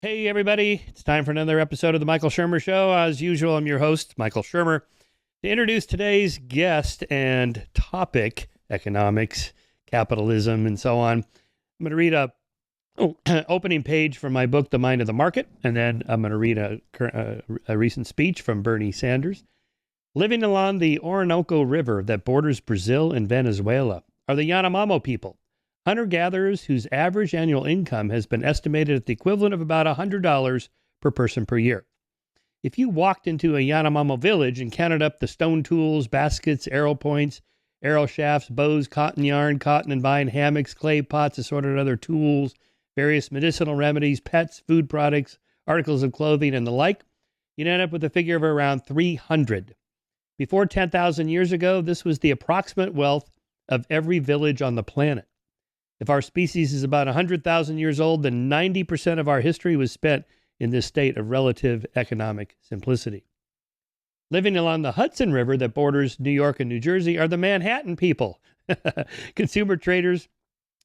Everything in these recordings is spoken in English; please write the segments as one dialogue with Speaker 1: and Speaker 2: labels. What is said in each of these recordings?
Speaker 1: Hey, everybody. It's time for another episode of The Michael Shermer Show. As usual, I'm your host, Michael Shermer. To introduce today's guest and topic, economics, capitalism, and so on, I'm going to read a opening page from my book, The Mind of the Market, and then I'm going to read a recent speech from Bernie Sanders. Living along the Orinoco River that borders Brazil and Venezuela are the Yanomamo people, hunter-gatherers whose average annual income has been estimated at the equivalent of about $100 per person per year. If you walked into a Yanomamo village and counted up the stone tools, baskets, arrow points, arrow shafts, bows, cotton yarn, cotton and vine, hammocks, clay pots, assorted other tools, various medicinal remedies, pets, food products, articles of clothing, and the like, you'd end up with a figure of around 300. Before 10,000 years ago, this was the approximate wealth of every village on the planet. If our species is about 100,000 years old, then 90% of our history was spent in this state of relative economic simplicity. Living along the Hudson River that borders New York and New Jersey are the Manhattan people, consumer traders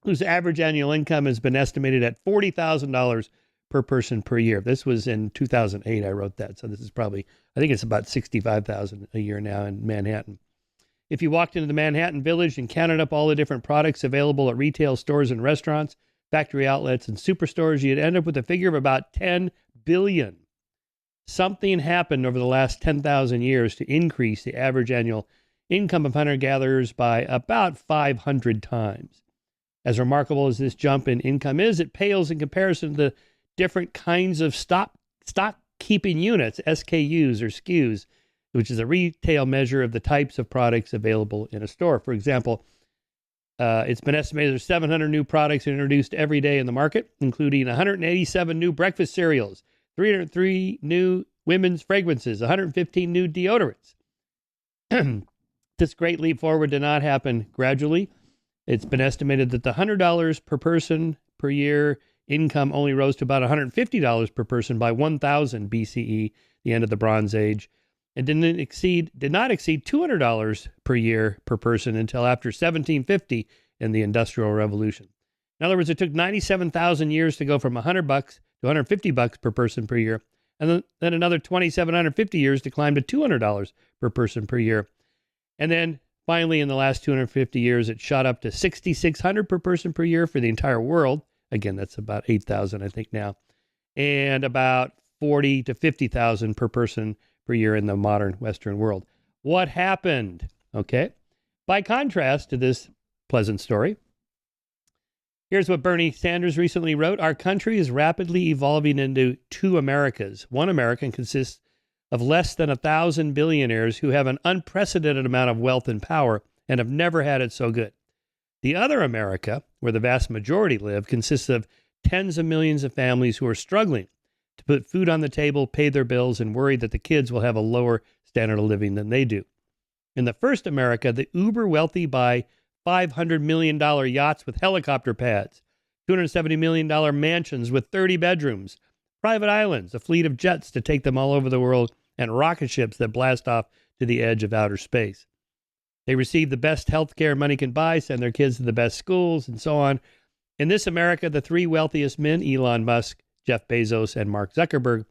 Speaker 1: whose average annual income has been estimated at $40,000 per person per year. This was in 2008, I wrote that, so this is probably, I think it's about $65,000 a year now in Manhattan. If you walked into the Manhattan Village and counted up all the different products available at retail stores and restaurants, factory outlets, and superstores, you'd end up with a figure of about 10 billion. Something happened over the last 10,000 years to increase the average annual income of hunter-gatherers by about 500 times. As remarkable as this jump in income is, it pales in comparison to the different kinds of stock keeping units, SKUs or SKUs, which is a retail measure of the types of products available in a store. For example, it's been estimated there's 700 new products introduced every day in the market, including 187 new breakfast cereals, 303 new women's fragrances, 115 new deodorants. This great leap forward did not happen gradually. It's been estimated that the $100 per person per year income only rose to about $150 per person by 1000 BCE, the end of the Bronze Age. It did not exceed $200 per year per person until after 1750 in the Industrial Revolution. In other words, it took 97,000 years to go from $100 to $150 per person per year, and then another 2,750 years to climb to $200 per person per year. And then finally, in the last 250 years, it shot up to $6,600 per person per year for the entire world. Again, that's about 8,000, I think now, and about 40 to 50,000 per person per year in the modern Western world. What happened? Okay. By contrast to this pleasant story, here's what Bernie Sanders recently wrote. Our country is rapidly evolving into two Americas. One America consists of less than 1,000 billionaires who have an unprecedented amount of wealth and power and have never had it so good. The other America, where the vast majority live, consists of tens of millions of families who are struggling to put food on the table, pay their bills, and worry that the kids will have a lower standard of living than they do. In the first America, the uber wealthy buy $500 million yachts with helicopter pads, $270 million mansions with 30 bedrooms, private islands, a fleet of jets to take them all over the world, and rocket ships that blast off to the edge of outer space. They receive the best health care money can buy, send their kids to the best schools, and so on. In this America, the three wealthiest men, Elon Musk, Jeff Bezos, and Mark Zuckerberg,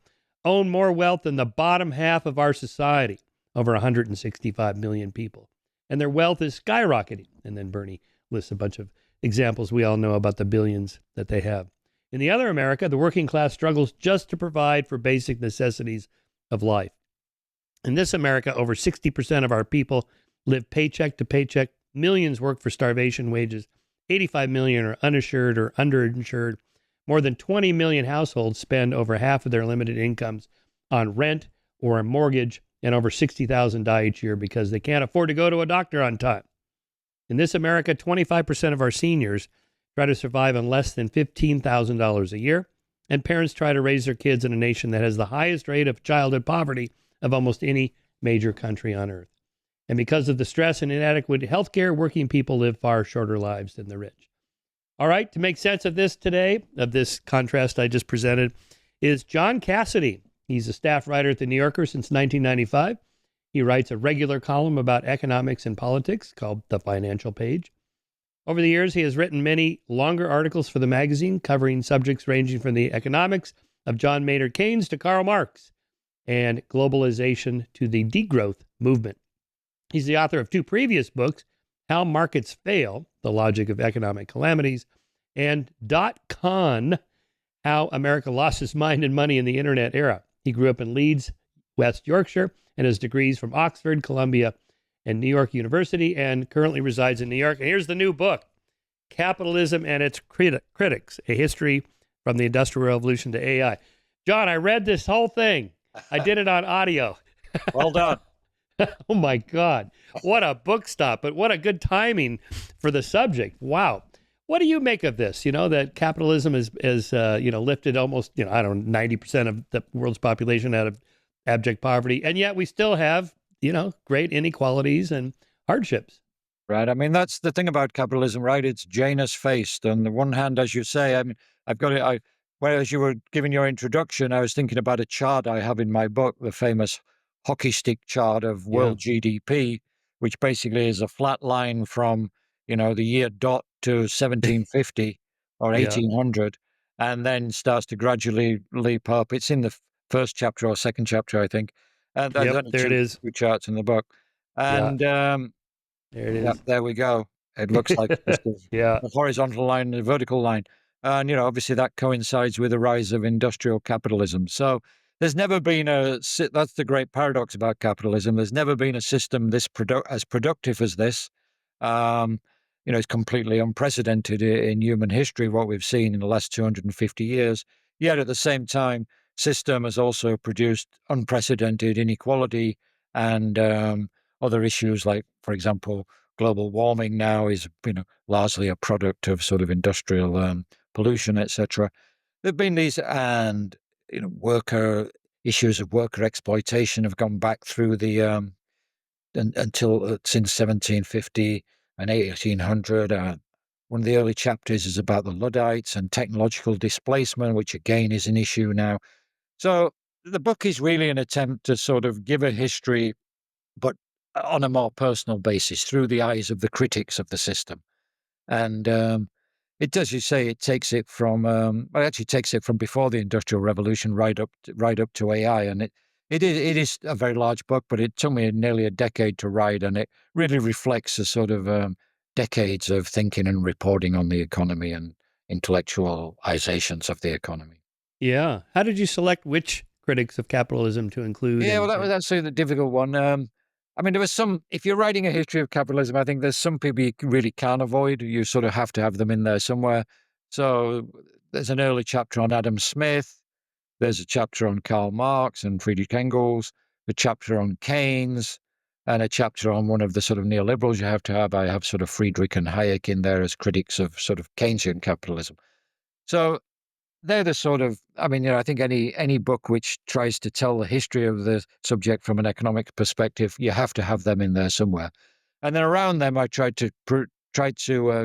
Speaker 1: own more wealth than the bottom half of our society, over 165 million people. And their wealth is skyrocketing. And then Bernie lists a bunch of examples we all know about the billions that they have. In the other America, the working class struggles just to provide for basic necessities of life. In this America, over 60% of our people live paycheck to paycheck. Millions work for starvation wages. 85 million are uninsured or underinsured. More than 20 million households spend over half of their limited incomes on rent or a mortgage, and over 60,000 die each year because they can't afford to go to a doctor on time. In this America, 25% of our seniors try to survive on less than $15,000 a year, and parents try to raise their kids in a nation that has the highest rate of childhood poverty of almost any major country on earth. And because of the stress and inadequate health care, working people live far shorter lives than the rich. All right, to make sense of this today, of this contrast I just presented, is John Cassidy. He's a staff writer at The New Yorker since 1995. He writes a regular column about economics and politics called The Financial Page. Over the years, he has written many longer articles for the magazine covering subjects ranging from the economics of John Maynard Keynes to Karl Marx and Globalization to the Degrowth Movement. He's the author of two previous books, How Markets Fail, The Logic of Economic Calamities, and .con, How America Lost Its Mind and Money in the Internet Era. He grew up in Leeds, West Yorkshire, and has degrees from Oxford, Columbia, and New York University, and currently resides in New York. And here's the new book, Capitalism and Its Critics, A History from the Industrial Revolution to AI. John, I read this whole thing. I did it on audio.
Speaker 2: Well done.
Speaker 1: Oh, my God. What a book stop, but what a good timing for the subject. Wow. What do you make of this? That capitalism is lifted almost, 90% of the world's population out of abject poverty. And yet we still have, great inequalities and hardships.
Speaker 2: Right. I mean, that's the thing about capitalism, right? It's Janus-faced. On the one hand, as you say, I mean, I've got it. Whereas you were giving your introduction, I was thinking about a chart I have in my book, the famous hockey stick chart of world GDP, which basically is a flat line from, the year dot to 1750 or 1800, and then starts to gradually leap up. It's in the first chapter or second chapter, I think.
Speaker 1: There it is.
Speaker 2: Two charts in the book. And
Speaker 1: there it is.
Speaker 2: There we go. It looks like just a horizontal line and a vertical line. And, obviously that coincides with the rise of industrial capitalism. So there's never been that's the great paradox about capitalism. There's never been a system as productive as this. It's completely unprecedented in human history, what we've seen in the last 250 years. Yet at the same time, system has also produced unprecedented inequality and other issues like, for example, global warming now is largely a product of sort of industrial pollution, etc. There've been these, and worker issues of worker exploitation have gone back through the until since 1750 and 1800. One of the early chapters is about the Luddites and technological displacement, which again is an issue now. So the book is really an attempt to sort of give a history, but on a more personal basis, through the eyes of the critics of the system. And it does, you say, it takes it from, actually takes it from before the Industrial Revolution right up to AI. And it is a very large book, but it took me nearly a decade to write, and it really reflects a sort of decades of thinking and reporting on the economy and intellectualizations of the economy.
Speaker 1: Yeah. How did you select which critics of capitalism to include?
Speaker 2: Yeah, well, that's the difficult one. I mean, there was some, if you're writing a history of capitalism, I think there's some people you really can't avoid. You sort of have to have them in there somewhere. So there's an early chapter on Adam Smith. There's a chapter on Karl Marx and Friedrich Engels, a chapter on Keynes, and a chapter on one of the sort of neoliberals you have to have. I have sort of Friedrich and Hayek in there as critics of sort of Keynesian capitalism. So they're the sort of, I mean, I think any book which tries to tell the history of the subject from an economic perspective, you have to have them in there somewhere. And then around them, I tried to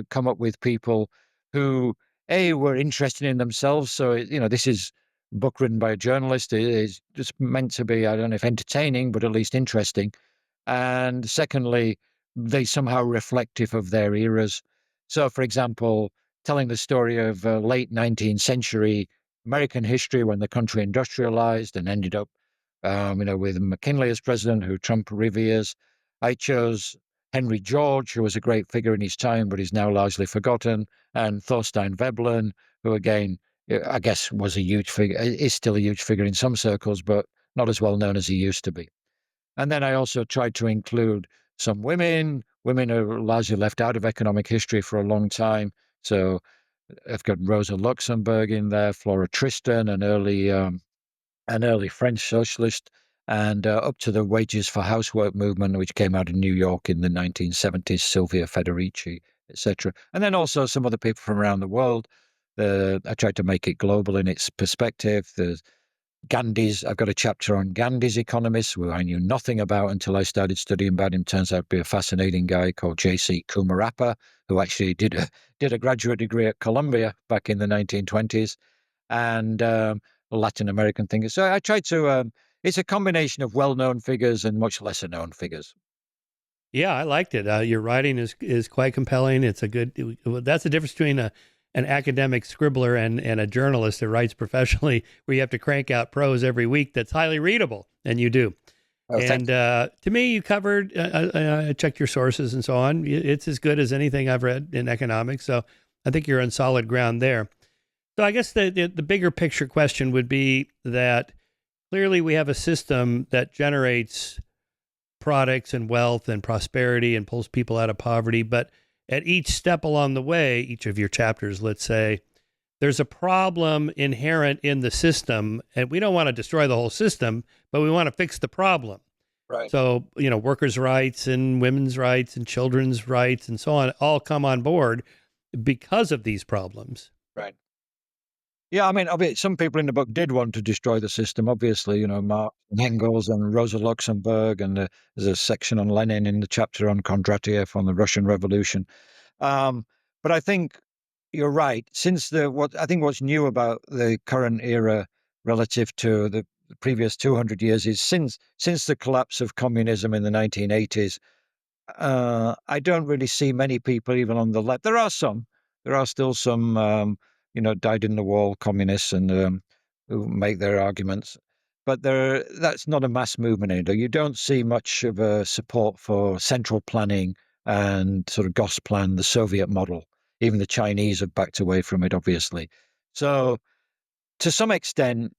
Speaker 2: come up with people who, were interested in themselves. So, this is a book written by a journalist. It is just meant to be, I don't know if entertaining, but at least interesting. And secondly, they somehow reflective of their eras. So, for example, telling the story of late 19th century American history when the country industrialized and ended up, with McKinley as president, who Trump reveres. I chose Henry George, who was a great figure in his time, but is now largely forgotten, and Thorstein Veblen, who again, I guess was a huge figure, is still a huge figure in some circles, but not as well known as he used to be. And then I also tried to include some women. Women are largely left out of economic history for a long time. So I've got Rosa Luxemburg in there, Flora Tristan, an early French socialist, and up to the Wages for Housework movement, which came out in New York in the 1970s, Silvia Federici, etc. And then also some other people from around the world. I tried to make it global in its perspective. There's Gandhi's, I've got a chapter on Gandhi's economists, who I knew nothing about until I started studying about him. Turns out to be a fascinating guy called J.C. Kumarappa, who actually did a graduate degree at Columbia back in the 1920s, and Latin American thinkers. So I tried to, it's a combination of well-known figures and much lesser-known figures.
Speaker 1: Yeah, I liked it. Your writing is quite compelling. It's a good, that's the difference between an academic scribbler and a journalist that writes professionally, where you have to crank out prose every week that's highly readable, and you do.
Speaker 2: Oh,
Speaker 1: And to me, you covered, I checked your sources and so on. It's as good as anything I've read in economics. So I think you're on solid ground there. So I guess the bigger picture question would be that clearly we have a system that generates products and wealth and prosperity and pulls people out of poverty. But at each step along the way, each of your chapters, let's say, there's a problem inherent in the system, and we don't want to destroy the whole system, but we want to fix the problem.
Speaker 2: right.
Speaker 1: So, workers' rights and women's rights and children's rights and so on all come on board because of these problems.
Speaker 2: Right. Yeah, I mean, some people in the book did want to destroy the system. Obviously, Marx and Engels and Rosa Luxemburg, and there's a section on Lenin in the chapter on Kondratiev on the Russian Revolution. But I think you're right. What's new about the current era relative to the previous 200 years is since the collapse of communism in the 1980s. I don't really see many people, even on the left. There are still some, dyed-in-the-wall communists and who make their arguments, but that's not a mass movement anymore. You don't see much of a support for central planning and sort of Gosplan, the Soviet model. Even the Chinese have backed away from it, obviously. So, to some extent,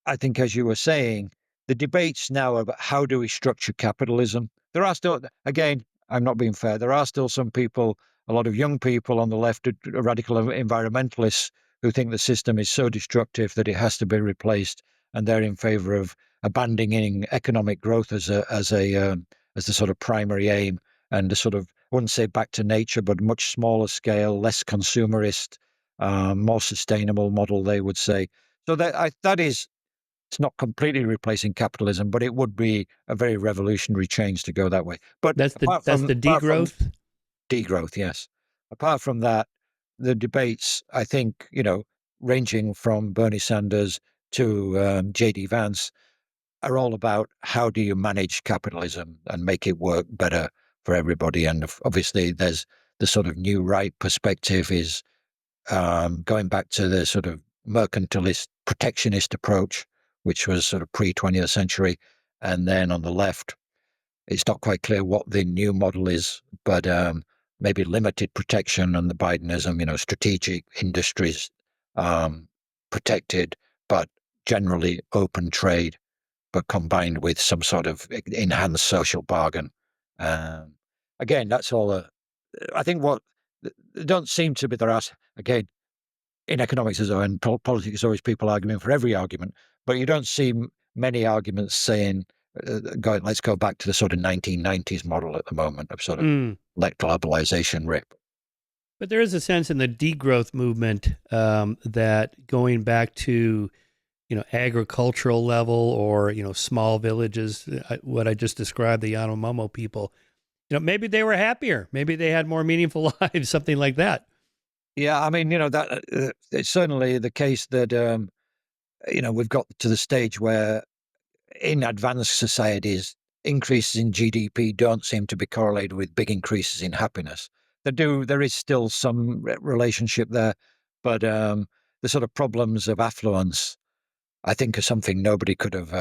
Speaker 2: I think, as you were saying, the debates now about how do we structure capitalism, there are still, again, I'm not being fair, there are still some people, a lot of young people on the left, radical environmentalists, who think the system is so destructive that it has to be replaced, and they're in favor of abandoning economic growth as the sort of primary aim, and the sort of, I wouldn't say back to nature, but much smaller scale, less consumerist, more sustainable model, they would say. So that is, it's not completely replacing capitalism, but it would be a very revolutionary change to go that way. But
Speaker 1: That's the
Speaker 2: apart from
Speaker 1: degrowth.
Speaker 2: degrowth, yes. Apart from that, the debates, I think, ranging from Bernie Sanders to J.D. Vance, are all about how do you manage capitalism and make it work better for everybody. And obviously, there's the sort of new right perspective is going back to the sort of mercantilist, protectionist approach, which was sort of pre-20th century. And then on the left, it's not quite clear what the new model is, but maybe limited protection and the Bidenism, strategic industries protected, but generally open trade, but combined with some sort of enhanced social bargain. Again, that's all. I think what don't seem to be there are, again, in economics and politics, there's always people arguing for every argument, but you don't see many arguments saying, let's go back to the sort of 1990s model at the moment of sort of let globalization rip.
Speaker 1: But there is a sense in the degrowth movement that going back to, agricultural level or, small villages, what I just described, the Yanomamo people, maybe they were happier. Maybe they had more meaningful lives, something like that.
Speaker 2: Yeah, I mean, that it's certainly the case that, we've got to the stage where in advanced societies, increases in GDP don't seem to be correlated with big increases in happiness. There is still some relationship there, but the sort of problems of affluence, I think, are something nobody could have,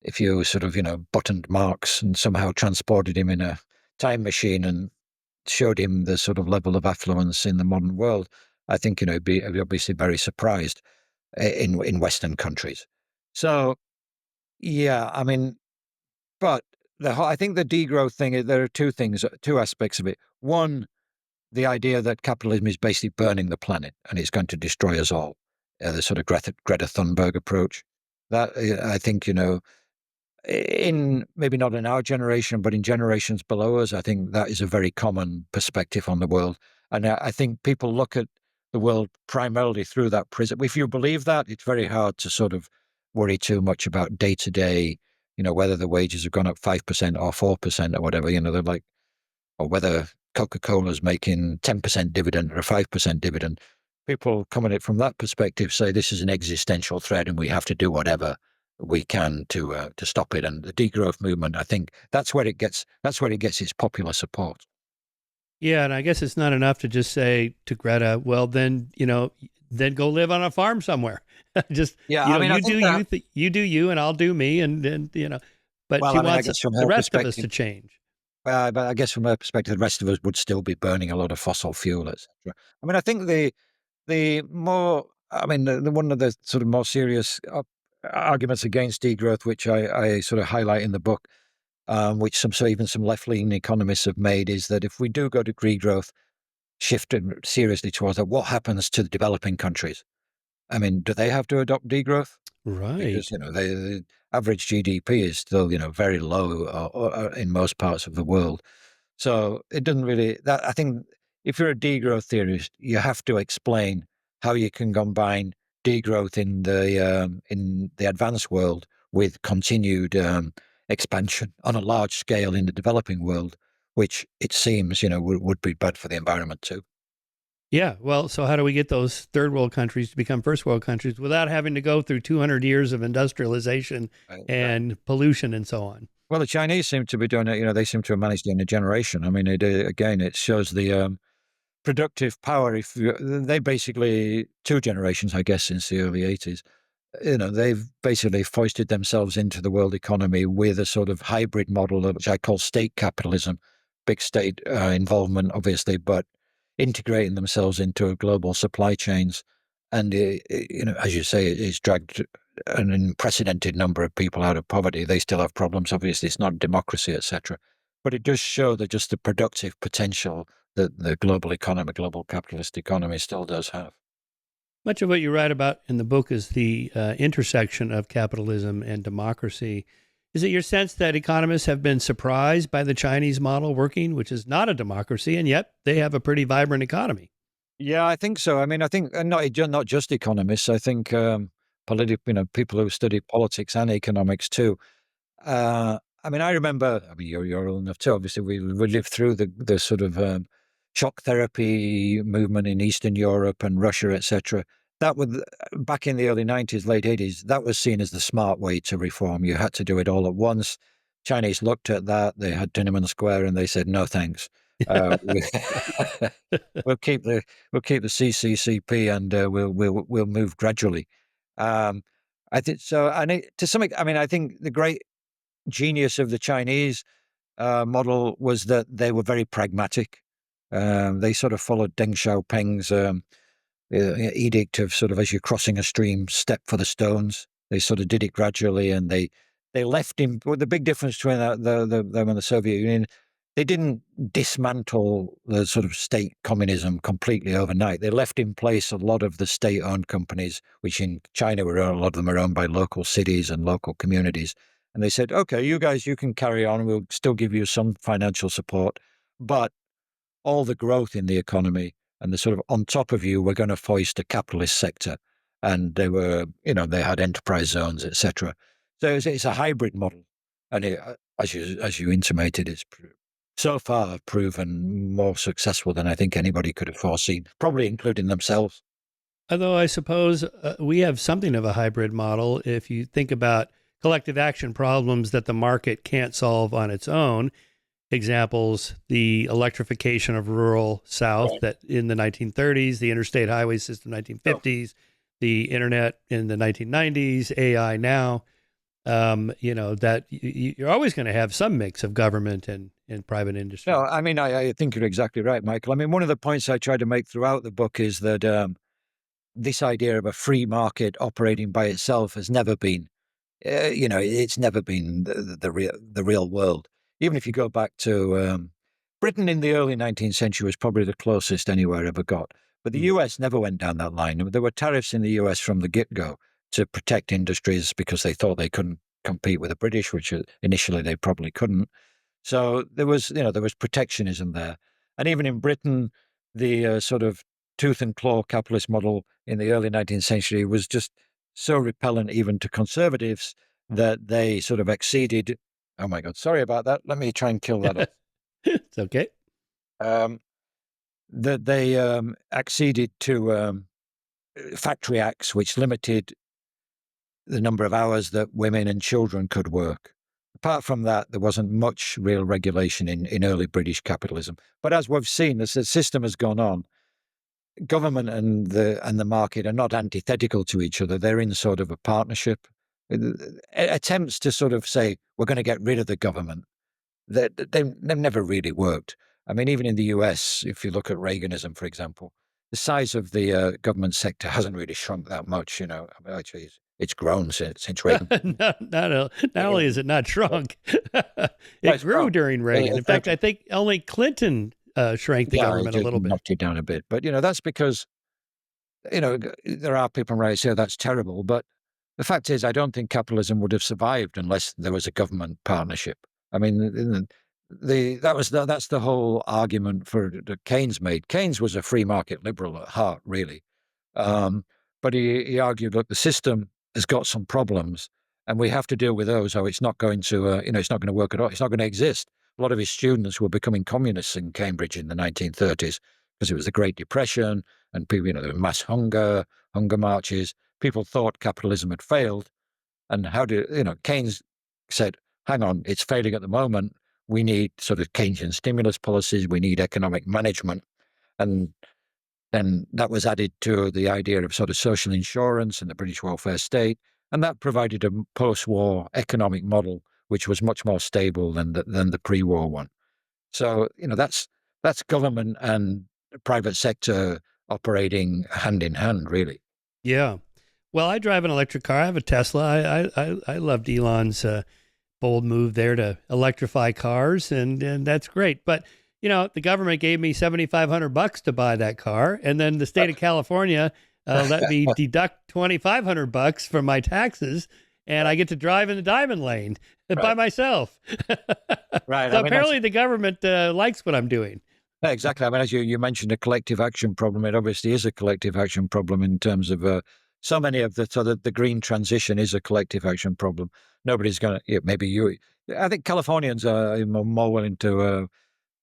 Speaker 2: if you sort of, buttoned Marx and somehow transported him in a time machine and showed him the sort of level of affluence in the modern world, I think, he'd be obviously very surprised in Western countries. So, yeah, I mean, but I think the degrowth thing, there are two aspects of it. One, the idea that capitalism is basically burning the planet and it's going to destroy us all. The sort of Greta Thunberg approach. That, I think, in maybe not in our generation, but in generations below us, I think that is a very common perspective on the world. And I think people look at the world primarily through that prism. If you believe that, it's very hard to sort of worry too much about day to day, whether the wages have gone up 5% or 4% or whatever, they're like, or whether Coca-Cola's making 10% dividend or a 5% dividend. People come at it from that perspective say this is an existential threat and we have to do whatever we can to stop it. And the degrowth movement, I think that's where it gets its popular support.
Speaker 1: Yeah, and I guess it's not enough to just say to Greta, well, then, then go live on a farm somewhere. Just,
Speaker 2: Yeah, I mean, I
Speaker 1: you do
Speaker 2: think that.
Speaker 1: you, you do you, and I'll do me. But
Speaker 2: Well,
Speaker 1: she
Speaker 2: I mean, I
Speaker 1: wants
Speaker 2: guess from
Speaker 1: the
Speaker 2: her
Speaker 1: rest of us to
Speaker 2: perspective,
Speaker 1: change.
Speaker 2: but I guess from her perspective, the rest of us would still be burning a lot of fossil fuel, etc. I mean, I think the more, I mean, the one of the sort of more serious arguments against degrowth, which I sort of highlight in the book, which even some left-leaning economists have made, is that if we do go to degrowth, shift seriously towards that, what happens to the developing countries? I mean, do they have to adopt degrowth? Because,
Speaker 1: Right.
Speaker 2: the average GDP is still, very low in most parts of the world. So it doesn't really, I think if you're a degrowth theorist, you have to explain how you can combine degrowth in the advanced world with continued expansion on a large scale in the developing world, which it seems, would be bad for the environment too.
Speaker 1: Yeah. Well, so how do we get those third world countries to become first world countries without having to go through 200 years of industrialization
Speaker 2: Right.
Speaker 1: and pollution and so on?
Speaker 2: Well, the Chinese seem to be doing it. They seem to have managed it in a generation. I mean, again, it shows the productive power. If they basically 2 generations, I guess, since the early 80s, they've basically foisted themselves into the world economy with a sort of hybrid model, which I call state capitalism, big state involvement, obviously, but integrating themselves into global supply chains. And, as you say, it's dragged an unprecedented number of people out of poverty. They still have problems. Obviously, it's not democracy, etc. But it does show that just the productive potential that the global economy, global capitalist economy still does have.
Speaker 1: Much of what you write about in the book is the intersection of capitalism and democracy. Is it your sense that economists have been surprised by the Chinese model working, which is not a democracy, and yet they have a pretty vibrant economy?
Speaker 2: Yeah, I think so. I mean, I think not just economists. I think people who study politics and economics too. I mean, I remember. I mean, you're old enough too. Obviously, we lived through the sort of shock therapy movement in Eastern Europe and Russia, etc. That was back in the early 90s, late 80s. That was seen as the smart way to reform. You had to do it all at once. Chinese looked at that. They had Tiananmen Square, and they said, "No, thanks. Uh, we- we'll keep the CCCP, and we'll move gradually." Um, I think so. And to some, I mean, I think the great genius of the Chinese model was that they were very pragmatic. They sort of followed Deng Xiaoping's edict of sort of, as you're crossing a stream, step for the stones. They sort of did it gradually, and they left him. Well, the big difference between them and the Soviet Union, they didn't dismantle the sort of state communism completely overnight. They left in place a lot of the state-owned companies, which in China a lot of them are owned by local cities and local communities. And they said, "Okay, you guys, you can carry on. We'll still give you some financial support, but all the growth in the economy and the sort of on top of you, we're going to foist a capitalist sector." And they were, they had enterprise zones, etc. So it's a hybrid model, and as you intimated, it's so far proven more successful than I think anybody could have foreseen, probably including themselves.
Speaker 1: Although I suppose we have something of a hybrid model if you think about collective action problems that the market can't solve on its own. Examples, the electrification of rural South
Speaker 2: Right.
Speaker 1: that in the 1930s, the interstate highway system 1950s, the internet in the 1990s, AI now. That you're always going to have some mix of government and private
Speaker 2: No,
Speaker 1: industry.
Speaker 2: I mean, I think you're exactly right, Michael. I mean, one of the points I try to make throughout the book is that this idea of a free market operating by itself has never been, it's never been the real world. Even if you go back to Britain in the early 19th century was probably the closest anywhere ever got. But the
Speaker 1: Mm.
Speaker 2: US never went down that line. There were tariffs in the US from the get-go to protect industries because they thought they couldn't compete with the British, which initially they probably couldn't. So there was protectionism there. And even in Britain, the sort of tooth and claw capitalist model in the early 19th century was just so repellent even to conservatives that they sort of acceded. Oh my God, sorry about that. Let me try and kill that off.
Speaker 1: It's okay.
Speaker 2: Um, that they acceded to factory acts which limited the number of hours that women and children could work. Apart from that, there wasn't much real regulation in early British capitalism. But as we've seen, as the system has gone on, government and the market are not antithetical to each other. They're in sort of a partnership. Attempts to sort of say we're going to get rid of the government, they've never really worked. I mean, even in the US, if you look at Reaganism, for example, the size of the government sector hasn't really shrunk that much. I mean, actually, it's grown since Reagan.
Speaker 1: Not only is it not shrunk,
Speaker 2: Yeah,
Speaker 1: it
Speaker 2: it's
Speaker 1: grew
Speaker 2: grown.
Speaker 1: during Reagan. In fact, I think only Clinton shrank the
Speaker 2: Yeah, it
Speaker 1: government a
Speaker 2: just
Speaker 1: little bit.
Speaker 2: knocked it down a bit. But, that's because, there are people who say that's terrible. But the fact is, I don't think capitalism would have survived unless there was a government partnership. I mean, that's the whole argument that Keynes made. Keynes was a free market liberal at heart, really. But he argued, look, the system has got some problems, and we have to deal with those, or it's not going to, it's not going to work at all. It's not going to exist. A lot of his students were becoming communists in Cambridge in the 1930s because it was the Great Depression, and people, there was mass hunger marches. People thought capitalism had failed, and Keynes said, "Hang on, it's failing at the moment. We need sort of Keynesian stimulus policies. We need economic management," and then that was added to the idea of sort of social insurance and the British welfare state, and that provided a post-war economic model which was much more stable than the pre-war one. So that's government and private sector operating hand in hand, really.
Speaker 1: Yeah. Well, I drive an electric car. I have a Tesla. I loved Elon's bold move there to electrify cars, and that's great. But the government gave me $7,500 to buy that car, and then the state of California let me deduct $2,500 from my taxes, and I get to drive in the diamond lane by myself.
Speaker 2: Right.
Speaker 1: So apparently, the government likes what I'm doing.
Speaker 2: Exactly. I mean, as you mentioned, a collective action problem. It obviously is a collective action problem in terms of so many of the green transition is a collective action problem. Nobody's going to, maybe you, I think Californians are more willing to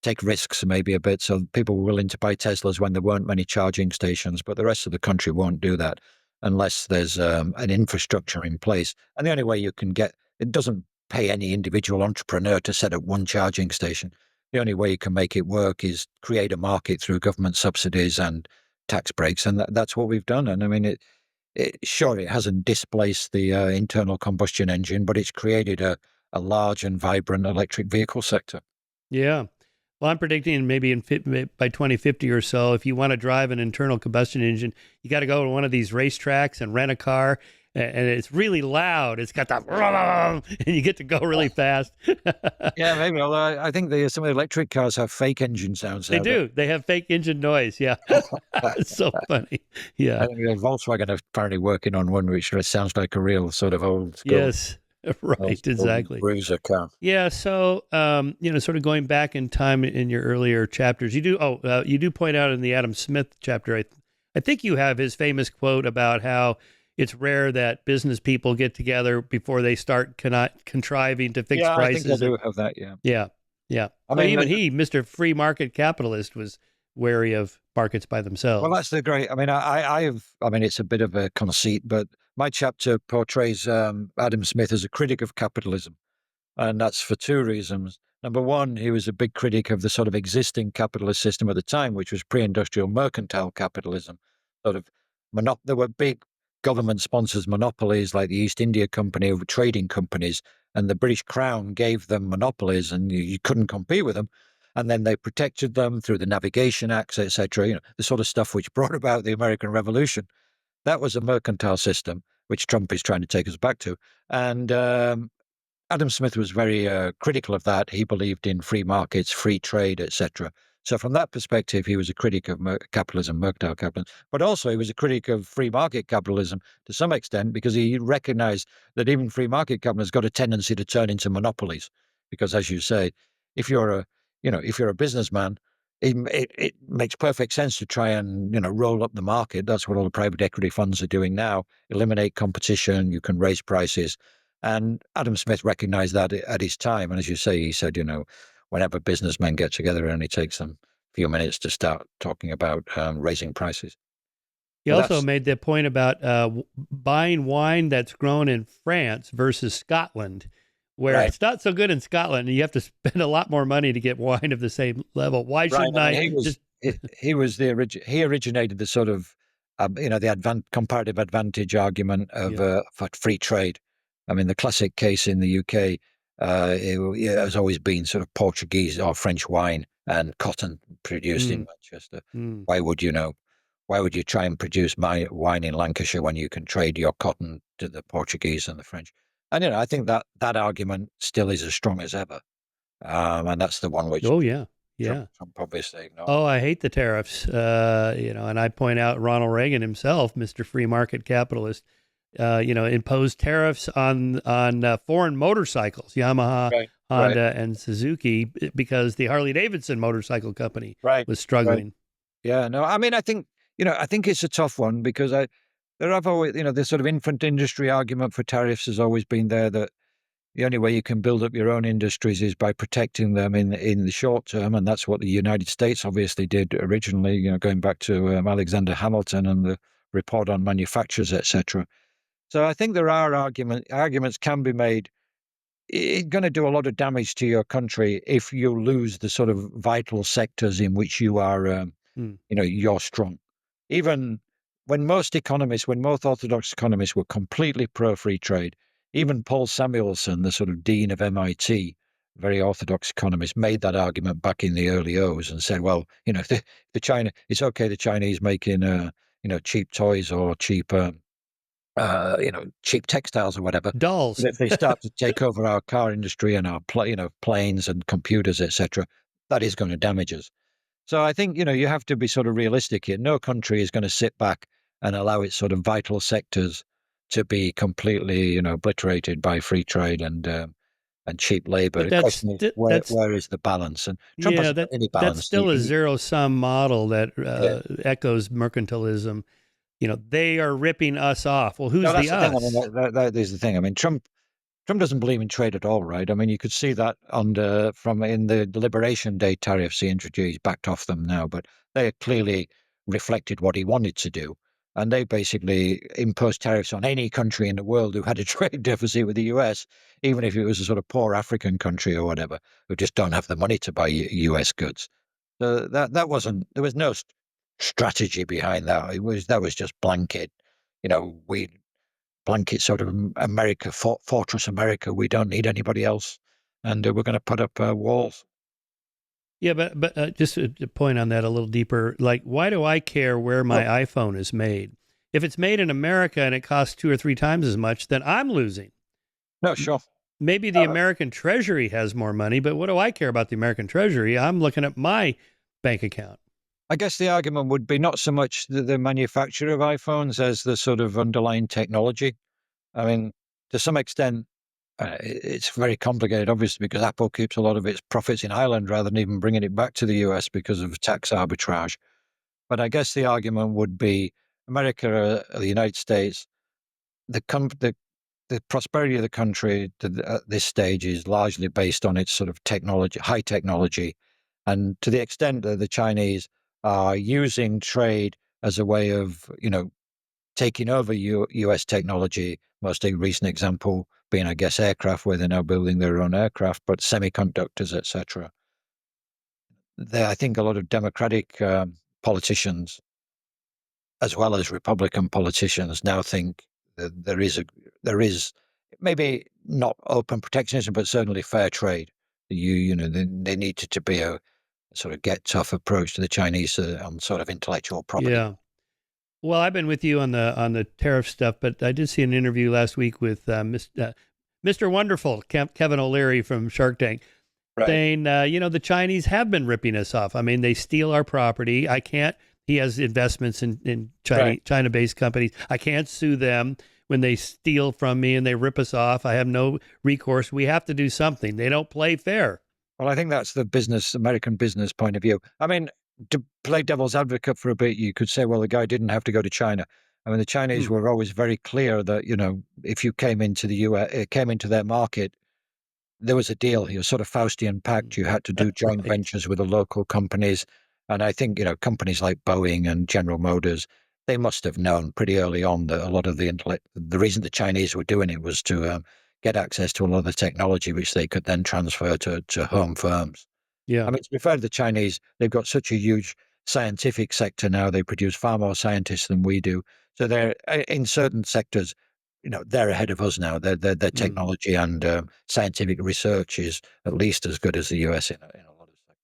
Speaker 2: take risks maybe a bit. So people were willing to buy Teslas when there weren't many charging stations, but the rest of the country won't do that unless there's an infrastructure in place. And the only way you can it doesn't pay any individual entrepreneur to set up one charging station. The only way you can make it work is create a market through government subsidies and tax breaks. And that's what we've done. And I mean, sure, it hasn't displaced the internal combustion engine, but it's created a large and vibrant electric vehicle sector.
Speaker 1: Yeah. Well, I'm predicting maybe by 2050 or so, if you want to drive an internal combustion engine, you got to go to one of these racetracks and rent a car, and it's really loud. It's got that, and you get to go really fast.
Speaker 2: Yeah, maybe. Although I think some of the electric cars have fake engine sounds.
Speaker 1: They do. They have fake engine noise. Yeah. It's so funny. Yeah.
Speaker 2: I think Volkswagen are apparently working on one which sounds like a real sort of old school.
Speaker 1: Yes. Right, exactly.
Speaker 2: Bruiser car.
Speaker 1: Yeah, so sort of going back in time in your earlier chapters, you do point out in the Adam Smith chapter, I think you have his famous quote about how it's rare that business people get together before they start contriving to fix prices.
Speaker 2: I think I do have that. Yeah.
Speaker 1: I mean, even Mr. Free Market Capitalist, was wary of markets by themselves.
Speaker 2: Well, that's the great. I mean, I mean, it's a bit of a conceit, but my chapter portrays Adam Smith as a critic of capitalism, and that's for two reasons. Number one, he was a big critic of the sort of existing capitalist system at the time, which was pre-industrial mercantile capitalism. There were big government sponsors monopolies like the East India Company over trading companies, and the British Crown gave them monopolies, and you couldn't compete with them. And then they protected them through the Navigation Acts, etc. The sort of stuff which brought about the American Revolution. That was a mercantile system, which Trump is trying to take us back to. And Adam Smith was very critical of that. He believed in free markets, free trade, etc. So from that perspective, he was a critic of capitalism, mercantile capitalism. But also he was a critic of free market capitalism to some extent, because he recognized that even free market capitalism has got a tendency to turn into monopolies. Because as you say, if you're a businessman, it makes perfect sense to try and roll up the market. That's what all the private equity funds are doing now. Eliminate competition. You can raise prices. And Adam Smith recognized that at his time. And as you say, he said, whenever businessmen get together, it only takes them a few minutes to start talking about raising prices.
Speaker 1: He also made the point about buying wine that's grown in France versus Scotland, where
Speaker 2: Right.
Speaker 1: it's not so good in Scotland and you have to spend a lot more money to get wine of the same level. Why
Speaker 2: Right.
Speaker 1: shouldn't
Speaker 2: I mean,
Speaker 1: I just
Speaker 2: he was he originated the sort of the comparative advantage argument of
Speaker 1: yeah.
Speaker 2: for free trade. I mean, the classic case in the UK it has always been sort of Portuguese or French wine and cotton produced in
Speaker 1: Mm,
Speaker 2: Manchester.
Speaker 1: mm.
Speaker 2: Why would you know? Why would you try and produce my wine in Lancashire when you can trade your cotton to the Portuguese and the French? And I think that argument still is as strong as ever, and that's the one which
Speaker 1: Oh yeah.
Speaker 2: Trump,
Speaker 1: Yeah.
Speaker 2: Trump obviously ignored.
Speaker 1: Oh, I hate the tariffs. And I point out Ronald Reagan himself, Mr. Free Market Capitalist, imposed tariffs on foreign motorcycles, Yamaha,
Speaker 2: Right, right,
Speaker 1: Honda, and Suzuki, because the Harley Davidson motorcycle company
Speaker 2: right,
Speaker 1: was
Speaker 2: right.
Speaker 1: struggling.
Speaker 2: Yeah, no, I mean, I think it's a tough one because there have always, this sort of infant industry argument for tariffs has always been there that the only way you can build up your own industries is by protecting them in the short term, and that's what the United States obviously did originally. Going back to Alexander Hamilton and the report on manufacturers, etc. So I think there are arguments can be made. It's going to do a lot of damage to your country if you lose the sort of vital sectors in which you are.
Speaker 1: Hmm.
Speaker 2: You're strong. Even when most orthodox economists were completely pro free trade, even Paul Samuelson, the sort of dean of MIT, very orthodox economist, made that argument back in the early O's and said, well, the China, it's okay the Chinese making, cheap toys or cheap textiles or whatever.
Speaker 1: Dolls.
Speaker 2: But if they start to take over our car industry and our, planes and computers, etc., that is going to damage us. So I think, you have to be sort of realistic here. No country is going to sit back and allow its sort of vital sectors to be completely, obliterated by free trade and cheap labor.
Speaker 1: But
Speaker 2: The question is,
Speaker 1: that's
Speaker 2: where is the balance? And Trump
Speaker 1: yeah,
Speaker 2: hasn't got any
Speaker 1: that's
Speaker 2: balance.
Speaker 1: still a zero sum model that
Speaker 2: Yeah.
Speaker 1: echoes mercantilism. They are ripping us off. Well,
Speaker 2: No,
Speaker 1: who's
Speaker 2: that's
Speaker 1: the
Speaker 2: the thing. I mean,
Speaker 1: us?
Speaker 2: that is the thing. I mean, Trump doesn't believe in trade at all, right? I mean, you could see that from in the Liberation Day tariffs he introduced. He's backed off them now, but they clearly reflected what he wanted to do. And they basically imposed tariffs on any country in the world who had a trade deficit with the US, even if it was a sort of poor African country or whatever, who just don't have the money to buy US goods. So that wasn't, there was no strategy behind that. That was just blanket. We blanket sort of America, Fortress America. We don't need anybody else, and we're going to put up walls.
Speaker 1: Yeah, but just to point on that a little deeper, like, why do I care where my
Speaker 2: Oh,
Speaker 1: iPhone is made? If it's made in America and it costs 2 or 3 times as much, then I'm losing.
Speaker 2: no, sure.
Speaker 1: Maybe the
Speaker 2: Uh,
Speaker 1: American Treasury has more money, but what do I care about the American Treasury? I'm looking at my bank account.
Speaker 2: I guess the argument would be not so much the manufacture of iPhones as the sort of underlying technology. I mean, to some extent, it's very complicated, obviously, because Apple keeps a lot of its profits in Ireland rather than even bringing it back to the US because of tax arbitrage. But I guess the argument would be America, the United States, the, com- the prosperity of the country at this stage is largely based on its sort of technology, high technology. And to the extent that the Chinese are using trade as a way of, taking over US technology, most recent example being, I guess, aircraft, where they're now building their own aircraft, but semiconductors, etc. I think a lot of Democratic politicians as well as Republican politicians now think that there is maybe not open protectionism, but certainly fair trade. They needed to be a sort of get tough approach to the Chinese on sort of intellectual property.
Speaker 1: Yeah. Well, I've been with you on the tariff stuff, but I did see an interview last week with Mr. Wonderful, Kevin O'Leary from Shark Tank,
Speaker 2: Right,
Speaker 1: saying, the Chinese have been ripping us off. I mean, they steal our property. I can't. He has investments in
Speaker 2: right.
Speaker 1: China-based companies. I can't sue them when they steal from me and they rip us off. I have no recourse. We have to do something. They don't play fair.
Speaker 2: Well, I think that's the American business point of view. I mean, to play devil's advocate for a bit, you could say, well, the guy didn't have to go to China. I mean, the Chinese
Speaker 1: Hmm.
Speaker 2: were always very clear that, if you came into the US, came into their market, there was a deal. It was sort of Faustian pact. You had to do joint
Speaker 1: Right.
Speaker 2: ventures with the local companies. And I think, companies like Boeing and General Motors, they must have known pretty early on that a lot of the reason the Chinese were doing it was to get access to a lot of the technology, which they could then transfer to home firms.
Speaker 1: Yeah.
Speaker 2: I mean, to be fair to the Chinese, they've got such a huge scientific sector now. They produce far more scientists than we do. So they're in certain sectors, they're ahead of us now. Their
Speaker 1: Mm.
Speaker 2: technology and scientific research is at least as good as the US in a lot of sectors.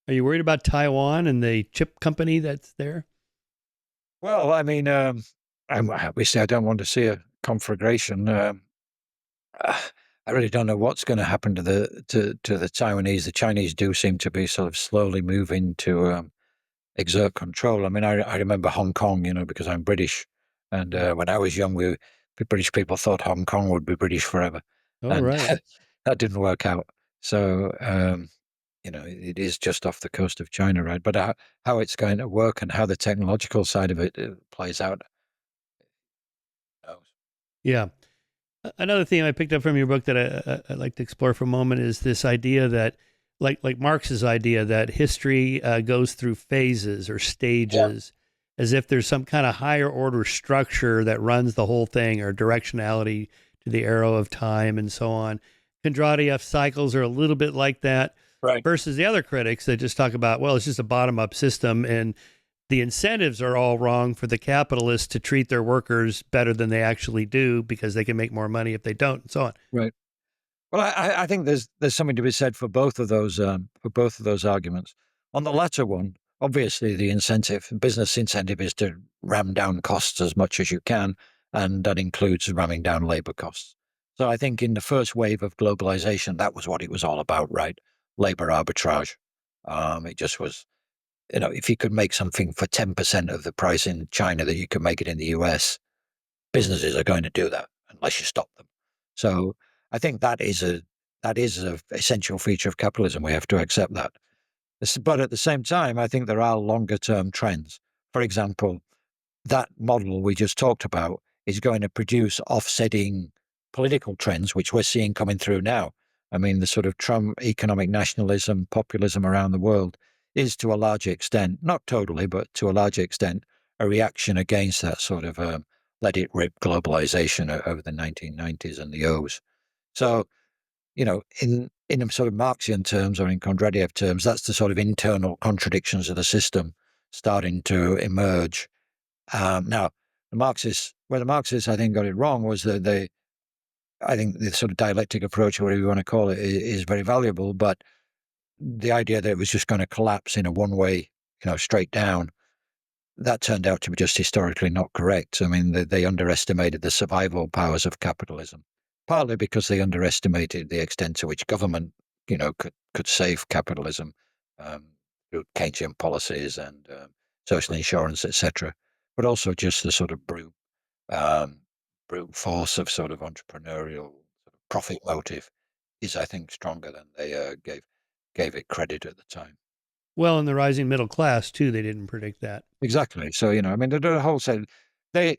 Speaker 1: Are you worried about Taiwan and the chip company that's there?
Speaker 2: Well, I mean, obviously, I don't want to see a conflagration. I really don't know what's going to happen to the Taiwanese. The Chinese do seem to be sort of slowly moving to exert control. I mean, I remember Hong Kong, because I'm British, and when I was young, the British people thought Hong Kong would be British forever,
Speaker 1: Oh,
Speaker 2: and
Speaker 1: right.
Speaker 2: that didn't work out. So, it is just off the coast of China, right? But how it's going to work and how the technological side of it plays out, who knows?
Speaker 1: Yeah. Another theme I picked up from your book that I'd like to explore for a moment is this idea that, like Marx's idea, that history goes through phases or stages, as if there's some kind of higher order structure that runs the whole thing, or directionality to the arrow of time and so on. Kondratiev cycles are a little bit like that,
Speaker 2: Right.
Speaker 1: versus the other critics that just talk about, well, it's just a bottom-up system, and the incentives are all wrong for the capitalists to treat their workers better than they actually do because they can make more money if they don't, and so on.
Speaker 2: Right. Well, I think there's something to be said for both of those arguments. On the latter one, obviously the business incentive is to ram down costs as much as you can, and that includes ramming down labor costs. So I think in the first wave of globalization, that was what it was all about, right? Labor arbitrage. It just was, if you could make something for 10% of the price in China that you could make it in the US, businesses are going to do that unless you stop them. So I think that is a essential feature of capitalism. We have to accept that. But at the same time, I think there are longer term trends. For example, that model we just talked about is going to produce offsetting political trends, which we're seeing coming through now. I mean, the sort of Trump economic nationalism, populism around the world is to a large extent, not totally, but to a large extent, a reaction against that sort of let it rip globalization over the 1990s and the O's. So, in sort of Marxian terms or in Kondratiev terms, that's the sort of internal contradictions of the system starting to emerge. Now, where the Marxists, I think, got it wrong was that I think the sort of dialectic approach, or whatever you want to call it, is very valuable. But the idea that it was just going to collapse in a one-way, straight down, that turned out to be just historically not correct. I mean, they underestimated the survival powers of capitalism, partly because they underestimated the extent to which government, could save capitalism through Keynesian policies and social insurance, etc. But also just the sort of um, brute force of sort of entrepreneurial sort of profit motive is, I think, stronger than they gave it credit at the time.
Speaker 1: Well, in the rising middle class, too, they didn't predict that.
Speaker 2: Exactly. So, I mean, the whole set, they,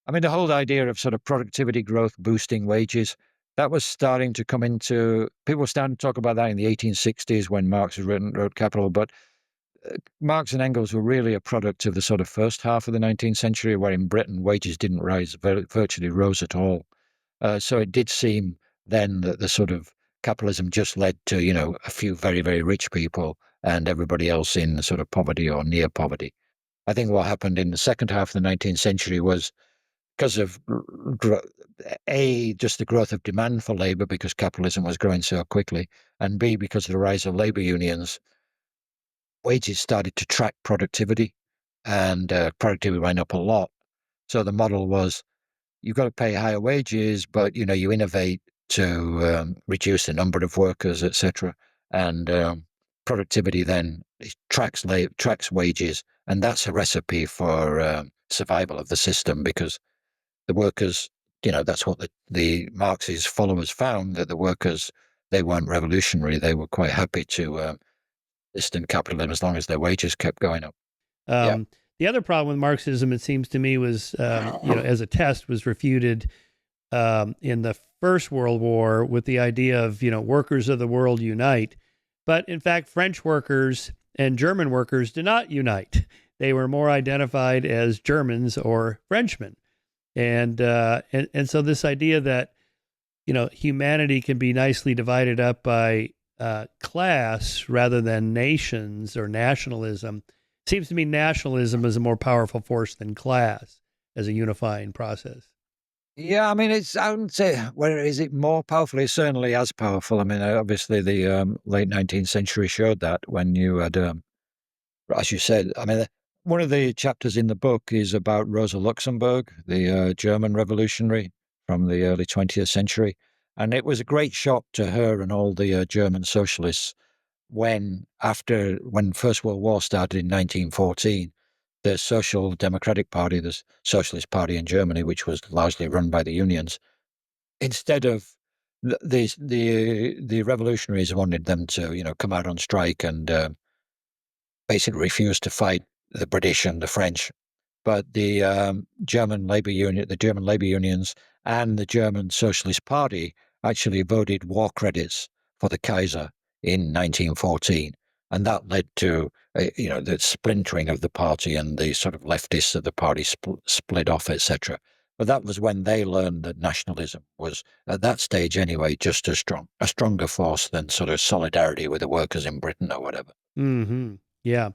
Speaker 2: I mean, the whole idea of sort of productivity growth boosting wages, that was starting to come into, people were starting to talk about that in the 1860s when Marx wrote Capital. But Marx and Engels were really a product of the sort of first half of the 19th century, where in Britain wages didn't rise, virtually rose at all. So it did seem then that the sort of capitalism just led to, a few very, very rich people and everybody else in sort of poverty or near poverty. I think what happened in the second half of the 19th century was because of just the growth of demand for labor because capitalism was growing so quickly, and B, because of the rise of labor unions, wages started to track productivity, and productivity went up a lot. So the model was you've got to pay higher wages, but you innovate to reduce the number of workers, etc. And productivity then tracks wages, and that's a recipe for survival of the system because the workers, that's what the Marxist followers found, that the workers, they weren't revolutionary. They were quite happy to distant capitalism as long as their wages kept going up. Yeah.
Speaker 1: Um, the other problem with Marxism, it seems to me, was, as a test, was refuted in the First World War with the idea of, workers of the world unite. But in fact, French workers and German workers did not unite. They were more identified as Germans or Frenchmen. And so this idea that humanity can be nicely divided up by class rather than nations or nationalism. Seems to me nationalism is a more powerful force than class as a unifying process.
Speaker 2: Yeah, I mean, I wouldn't say, where is it more powerful? It's certainly as powerful. I mean, obviously, the late 19th century showed that when you had, as you said, I mean, one of the chapters in the book is about Rosa Luxemburg, the German revolutionary from the early 20th century. And it was a great shock to her and all the German socialists when First World War started in 1914, the Social Democratic Party, the Socialist Party in Germany, which was largely run by the unions, instead of the revolutionaries wanted them to, come out on strike and basically refuse to fight the British and the French. But the German labor unions, and the German Socialist Party actually voted war credits for the Kaiser in 1914, and that led to the splintering of the party, and the sort of leftists of the party split off, etc. But that was when they learned that nationalism was, at that stage anyway, just a stronger force than sort of solidarity with the workers in Britain or whatever.
Speaker 1: Mm-hmm. Yeah.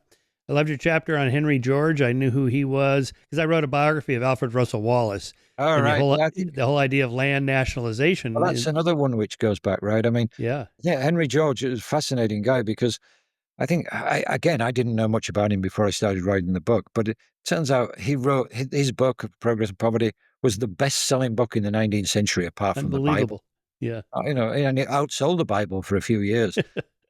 Speaker 1: I loved your chapter on Henry George. I knew who he was because I wrote a biography of Alfred Russell Wallace,
Speaker 2: All
Speaker 1: and
Speaker 2: right. Yeah,
Speaker 1: the whole idea of land nationalization.
Speaker 2: well, that's another one which goes back, right? I mean,
Speaker 1: Yeah,
Speaker 2: yeah, Henry George is a fascinating guy because I think, I didn't know much about him before I started writing the book, but it turns out he wrote his book, Progress and Poverty, was the best-selling book in the 19th century, apart from the Bible.
Speaker 1: unbelievable. Yeah.
Speaker 2: And it outsold the Bible for a few years.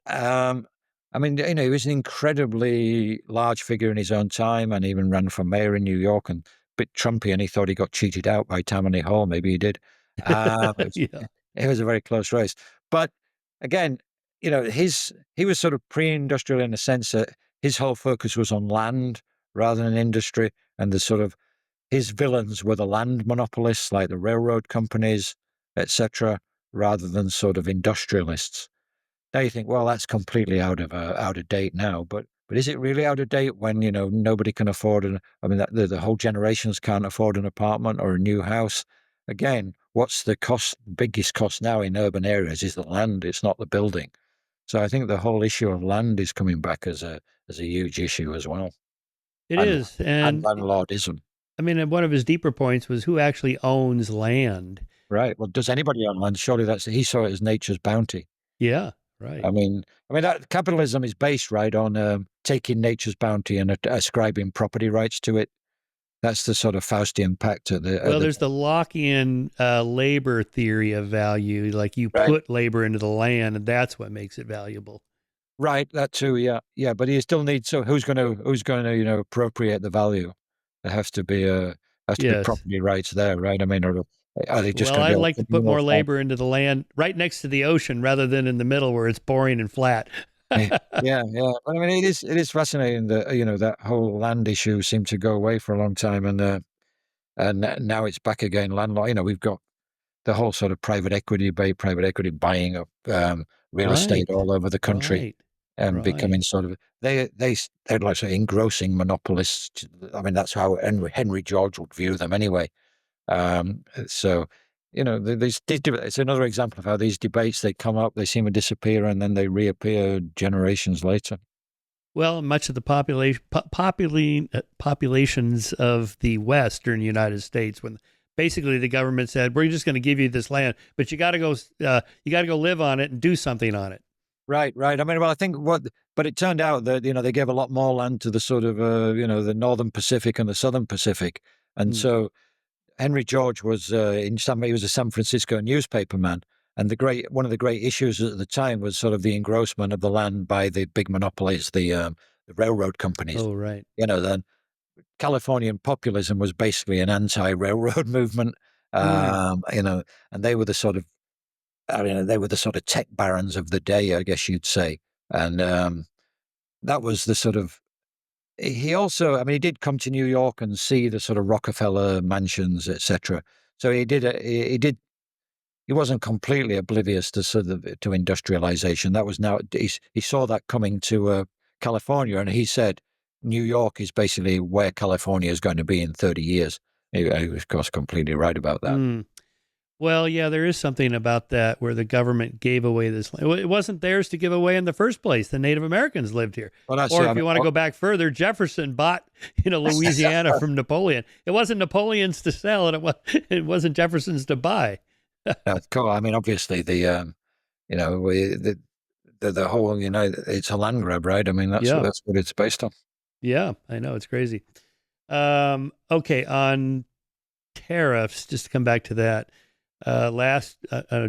Speaker 2: Um, I mean, he was an incredibly large figure in his own time, and even ran for mayor in New York, and a bit Trumpy, and he thought he got cheated out by Tammany Hall. Maybe he did.
Speaker 1: Yeah.
Speaker 2: It was a very close race. But again, he was sort of pre-industrial in the sense that his whole focus was on land rather than industry, and the sort of his villains were the land monopolists like the railroad companies, etc., rather than sort of industrialists. Now you think, well, that's completely out of date now, but is it really out of date when nobody can afford I mean, the whole generations can't afford an apartment or a new house? Again, what's the cost? Biggest cost now in urban areas is the land. It's not the building. So I think the whole issue of land is coming back as a huge issue as well,
Speaker 1: It
Speaker 2: and
Speaker 1: is. And
Speaker 2: landlordism.
Speaker 1: I mean, one of his deeper points was who actually owns land.
Speaker 2: Right. Well, does anybody own land? Surely he saw it as nature's bounty.
Speaker 1: Yeah, right.
Speaker 2: I mean that capitalism is based right on taking nature's bounty and ascribing property rights to it. That's the sort of Faustian pact at
Speaker 1: Well,
Speaker 2: the
Speaker 1: there's the Lockean labor theory of value. Like you
Speaker 2: right,
Speaker 1: put labor into the land, and that's what makes it valuable.
Speaker 2: right. That too, yeah, yeah. But you still need, so who's going to appropriate the value? There has to be
Speaker 1: Yes.
Speaker 2: property rights there, right? I mean, or are they just
Speaker 1: Well,
Speaker 2: going to
Speaker 1: I'd
Speaker 2: be all
Speaker 1: like to put
Speaker 2: communal
Speaker 1: more
Speaker 2: farm?
Speaker 1: labor into the land right next to the ocean rather than in the middle where it's boring and flat.
Speaker 2: Yeah, yeah, yeah. But I mean, it is fascinating that that whole land issue seemed to go away for a long time, and now it's back again. Landlord, we've got the whole sort of private equity buying up real estate
Speaker 1: Right.
Speaker 2: all over the country,
Speaker 1: Right.
Speaker 2: and
Speaker 1: Right.
Speaker 2: becoming sort of they're like sort of engrossing monopolists. I mean, that's how Henry George would view them anyway. So it's another example of how these debates, they come up, they seem to disappear, and then they reappear generations later.
Speaker 1: Well, much of the populations of the Western United States, when basically the government said, "We're just going to give you this land, but you got to go live on it and do something on it."
Speaker 2: Right, right. I mean, well, I think but it turned out that they gave a lot more land to the sort of the northern Pacific and the southern Pacific, and
Speaker 1: Hmm.
Speaker 2: so Henry George was he was a San Francisco newspaperman, and one of the great issues at the time was sort of the engrossment of the land by the big monopolies, the railroad companies.
Speaker 1: Oh, right.
Speaker 2: Then Californian populism was basically an anti-railroad movement,
Speaker 1: Hmm.
Speaker 2: and they were the sort of they were the sort of tech barons of the day, I guess you'd say, and that was the sort of. He also, I mean, he did come to New York and see the sort of Rockefeller mansions, etc. So he wasn't completely oblivious to sort of to industrialization. That was now he saw that coming to California, and he said New York is basically where California is going to be in 30 years. He was, of course, completely right about that.
Speaker 1: Hmm. Well, yeah, there is something about that where the government gave away this land. Well, it wasn't theirs to give away in the first place. The Native Americans lived here.
Speaker 2: Well, that's
Speaker 1: Or
Speaker 2: it. I
Speaker 1: if
Speaker 2: mean,
Speaker 1: you want to go back further, Jefferson bought, Louisiana from Napoleon. It wasn't Napoleon's to sell, and it wasn't Jefferson's to buy.
Speaker 2: cool. I mean, obviously the whole, it's a land grab, right? I mean,
Speaker 1: Yeah,
Speaker 2: that's what it's based on.
Speaker 1: yeah, I know it's crazy. Okay, on tariffs, just to come back to that.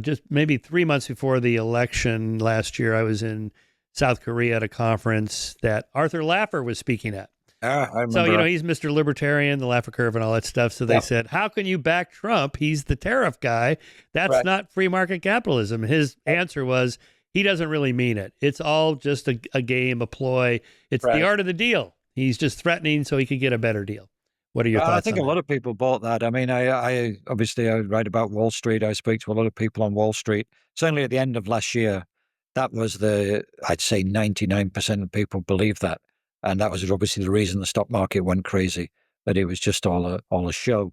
Speaker 1: Just maybe 3 months before the election last year, I was in South Korea at a conference that Arthur Laffer was speaking at.
Speaker 2: I
Speaker 1: So,
Speaker 2: remember.
Speaker 1: he's Mr. Libertarian, the Laffer curve and all that stuff. So they
Speaker 2: Yeah,
Speaker 1: said, how can you back Trump? He's the tariff guy. That's
Speaker 2: right,
Speaker 1: not free market capitalism. His answer was, he doesn't really mean it. It's all just a game, a ploy. It's the
Speaker 2: right.
Speaker 1: art of the deal. He's just threatening so he can get a better deal. What are your
Speaker 2: I
Speaker 1: thoughts
Speaker 2: think
Speaker 1: on
Speaker 2: a
Speaker 1: that?
Speaker 2: lot of people bought that. I mean, I obviously I write about Wall Street. I speak to a lot of people on Wall Street. Certainly at the end of last year, that was I'd say 99% of people believed that. And that was obviously the reason the stock market went crazy, that it was just all a show.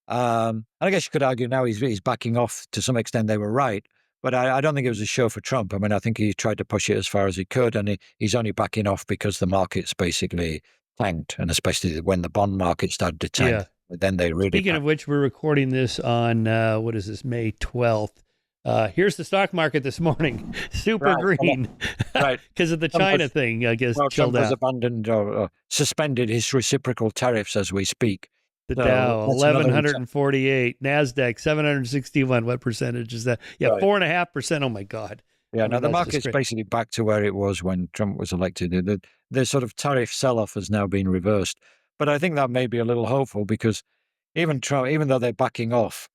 Speaker 2: And I guess you could argue now he's backing off to some extent. They were right, but I don't think it was a show for Trump. I mean, I think he tried to push it as far as he could, and he's only backing off because the market's basically tanked, and especially when the bond market started to
Speaker 1: Yeah.
Speaker 2: tank, then they really
Speaker 1: Speaking of
Speaker 2: backed.
Speaker 1: which, we're recording this on what is this, May 12th. Here's the stock market this morning, super
Speaker 2: Right,
Speaker 1: green
Speaker 2: right.
Speaker 1: because of the
Speaker 2: Trump
Speaker 1: China
Speaker 2: has,
Speaker 1: thing. I guess
Speaker 2: well,
Speaker 1: chilled
Speaker 2: Trump has
Speaker 1: out.
Speaker 2: abandoned or suspended his reciprocal tariffs as we speak.
Speaker 1: The
Speaker 2: So
Speaker 1: Dow
Speaker 2: that's another reason.
Speaker 1: 1148, Nasdaq 761. What percentage is that? Yeah,
Speaker 2: Right.
Speaker 1: 4.5%. Oh my God!
Speaker 2: Yeah,
Speaker 1: I
Speaker 2: no,
Speaker 1: mean,
Speaker 2: the
Speaker 1: that's just
Speaker 2: market's
Speaker 1: great.
Speaker 2: basically back to where it was when Trump was elected. The sort of tariff sell-off has now been reversed. But I think that may be a little hopeful because even Trump, even though they're backing off,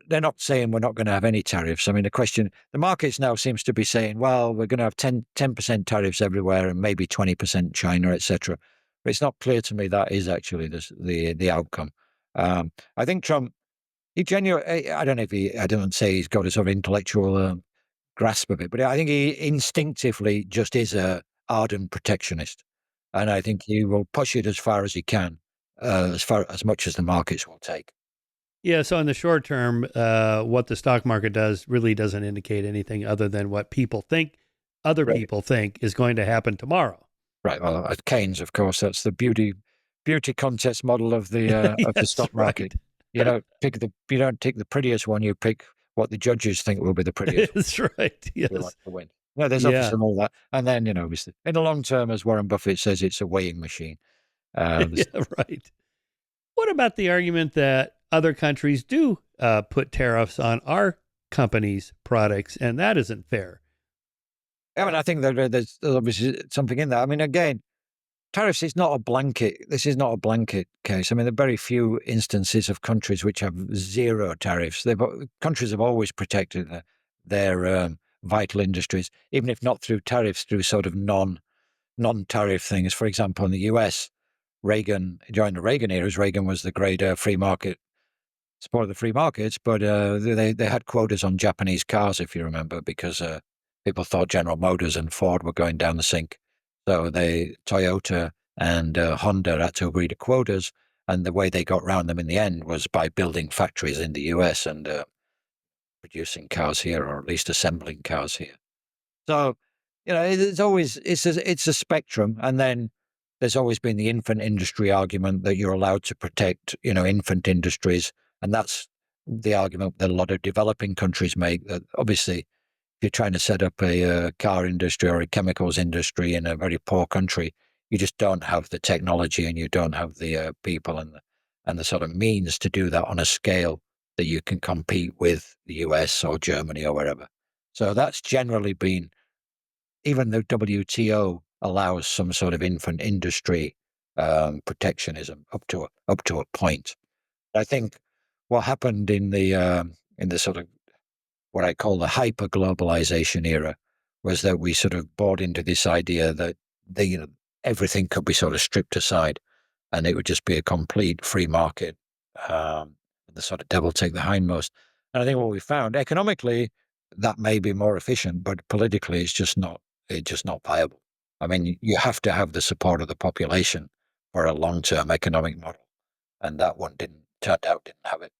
Speaker 2: they're not saying we're not going to have any tariffs. I mean, the markets now seems to be saying, well, we're going to have 10% tariffs everywhere and maybe 20% China, etc. But it's not clear to me that is actually the outcome. I think Trump, he genuinely, I don't know if I don't say he's got a sort of intellectual grasp of it, but I think he instinctively just is a ardent protectionist, and I think he will push it as far as he can, as much as the markets will take.
Speaker 1: Yeah. So in the short term, what the stock market does really doesn't indicate anything other than what people think, other
Speaker 2: Right.
Speaker 1: people think is going to happen tomorrow.
Speaker 2: Right. Well, at Keynes, of course, that's the beauty contest model of the
Speaker 1: Yes,
Speaker 2: stock
Speaker 1: right.
Speaker 2: market. You don't take the prettiest one. You pick what the judges think will be the prettiest one.
Speaker 1: That's right.
Speaker 2: If you
Speaker 1: Yes.
Speaker 2: want to win. No, there's
Speaker 1: Yeah.
Speaker 2: obviously all that, and then obviously in the long term, as Warren Buffett says, it's a weighing machine.
Speaker 1: Yeah. Right. What about the argument that other countries do put tariffs on our companies' products, and that isn't fair?
Speaker 2: I mean, I think that there's obviously something in that. I mean, again, tariffs is not a blanket. This is not a blanket case. I mean, there are very few instances of countries which have zero tariffs. Countries have always protected their vital industries, even if not through tariffs, through sort of non-tariff things. For example, in the U.S., Reagan during the Reagan eras, Reagan was the great free market supported the free markets, but they had quotas on Japanese cars, if you remember, because people thought General Motors and Ford were going down the sink. So Toyota and Honda had to agree to quotas, and the way they got around them in the end was by building factories in the US and producing cars here, or at least assembling cars here. So, it's a spectrum, and then there's always been the infant industry argument that you're allowed to protect, infant industries, and that's the argument that a lot of developing countries make. That obviously, if you're trying to set up a car industry or a chemicals industry in a very poor country, you just don't have the technology and you don't have the people and the sort of means to do that on a scale that you can compete with the US or Germany or wherever. So that's generally been, even though WTO allows some sort of infant industry protectionism up to a point. I think what happened in the sort of what I call the hyper globalization era was that we sort of bought into this idea that everything could be sort of stripped aside and it would just be a complete free market, and the sort of devil take the hindmost. And I think what we found economically, that may be more efficient, but politically, it's just not viable. I mean, you have to have the support of the population for a long-term economic model, and that one didn't have it.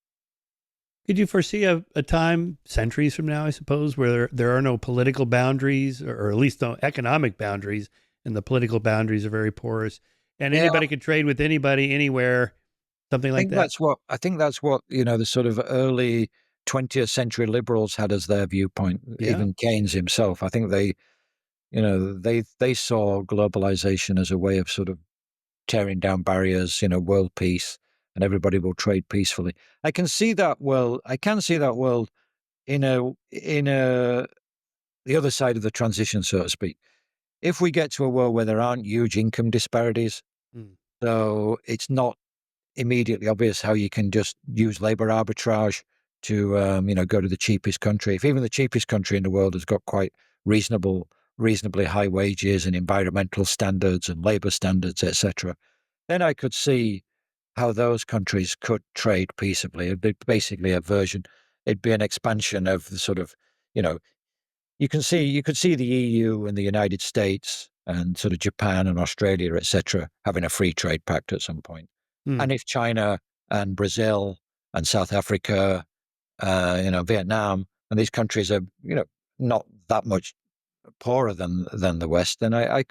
Speaker 1: Could you foresee a time centuries from now, I suppose, where there are no political boundaries, or at least no economic boundaries, and the political boundaries are very porous, and
Speaker 2: Yeah,
Speaker 1: anybody could trade with anybody anywhere, something like that?
Speaker 2: I think that's what, the sort of early 20th century liberals had as their viewpoint.
Speaker 1: Yeah.
Speaker 2: Even Keynes himself, I think they saw globalization as a way of sort of tearing down barriers, world peace, and everybody will trade peacefully. I can see that world. I can see that world in a the other side of the transition, so to speak. If we get to a world where there aren't huge income disparities,
Speaker 1: Mm.
Speaker 2: so it's not immediately obvious how you can just use labor arbitrage to go to the cheapest country. If even the cheapest country in the world has got quite reasonably high wages and environmental standards and labor standards, etc., then I could see how those countries could trade peaceably. It'd be basically a version. It'd be an expansion of the sort of, you know, you could see the EU and the United States and sort of Japan and Australia, etc., having a free trade pact at some point.
Speaker 1: Mm.
Speaker 2: And if China and Brazil and South Africa, Vietnam, and these countries are, not that much poorer than the West, then I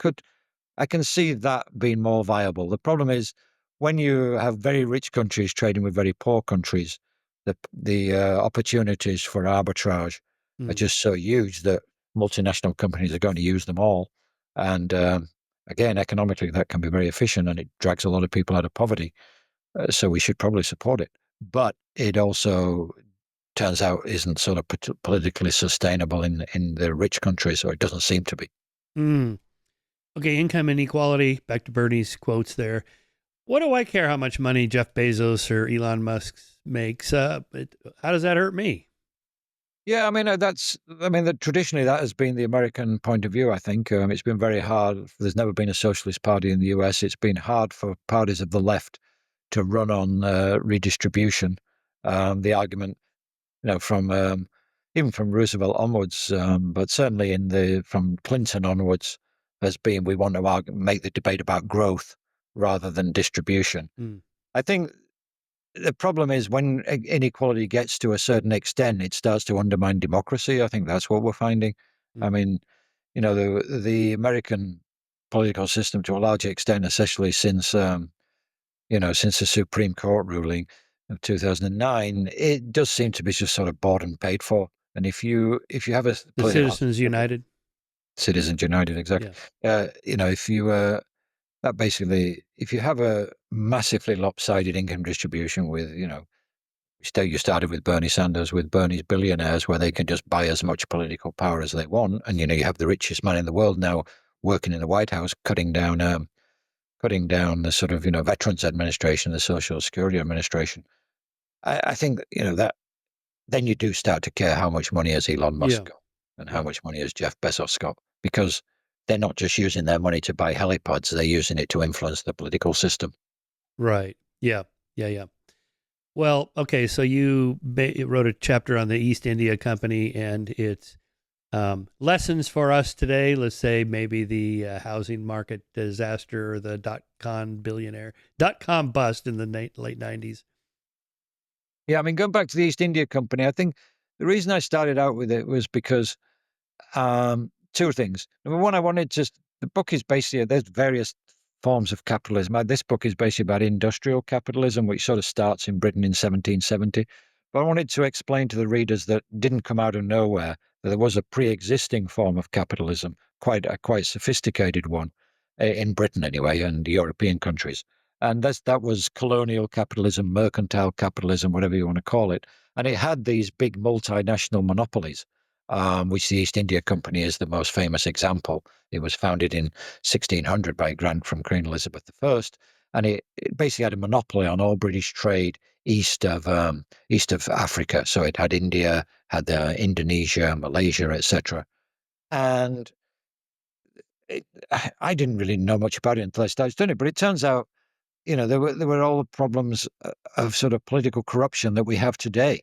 Speaker 2: can see that being more viable. The problem is when you have very rich countries trading with very poor countries, the opportunities for arbitrage are
Speaker 1: Mm.
Speaker 2: just so huge that multinational companies are going to use them all. And again, economically, that can be very efficient and it drags a lot of people out of poverty. So we should probably support it. But it also turns out isn't sort of politically sustainable in the rich countries, or it doesn't seem to be.
Speaker 1: Mm. Okay, income inequality, back to Bernie's quotes there. What do I care how much money Jeff Bezos or Elon Musk makes? How does that hurt me?
Speaker 2: Yeah, I mean, traditionally that has been the American point of view, I think. It's been very hard. There's never been a socialist party in the US. It's been hard for parties of the left to run on redistribution. The argument, from even from Roosevelt onwards, but certainly from Clinton onwards, has been we want to make the debate about growth rather than distribution.
Speaker 1: Mm.
Speaker 2: I think the problem is when inequality gets to a certain extent, it starts to undermine democracy. I think that's what we're finding. I
Speaker 1: Mm.
Speaker 2: mean, the American political system, to a large extent, especially since the Supreme Court ruling of 2009, it does seem to be just sort of bought and paid for. And if you have a
Speaker 1: The
Speaker 2: political
Speaker 1: Citizens United.
Speaker 2: Citizens United, exactly,
Speaker 1: Yeah.
Speaker 2: if you that basically if you have a massively lopsided income distribution with you started with Bernie Sanders, with Bernie's billionaires, where they can just buy as much political power as they want, and you have the richest man in the world now working in the White House, cutting down the sort of Veterans Administration, the Social Security Administration. I think that then you do start to care how much money has Elon Musk
Speaker 1: Yeah.
Speaker 2: got and how
Speaker 1: Yeah.
Speaker 2: much money has Jeff Bezos got, because they're not just using their money to buy helipads; they're using it to influence the political system.
Speaker 1: Right. Yeah. Yeah. Yeah. Well, okay. So you wrote a chapter on the East India Company and its lessons for us today. Let's say maybe the housing market disaster or the dot com bust in the late 90s.
Speaker 2: Yeah, I mean, going back to the East India Company, I think the reason I started out with it was because two things. Number one, I wanted to. The book is basically there's various forms of capitalism. This book is basically about industrial capitalism, which sort of starts in Britain in 1770. But I wanted to explain to the readers that didn't come out of nowhere. That there was a pre-existing form of capitalism, quite sophisticated one, in Britain anyway, and European countries. And that was colonial capitalism, mercantile capitalism, whatever you want to call it. And it had these big multinational monopolies, which the East India Company is the most famous example. It was founded in 1600 by a grant from Queen Elizabeth I, and it basically had a monopoly on all British trade east of Africa. So it had India, had Indonesia, Malaysia, etc. And I didn't really know much about it until I started studying it. But it turns out, there were all the problems of sort of political corruption that we have today,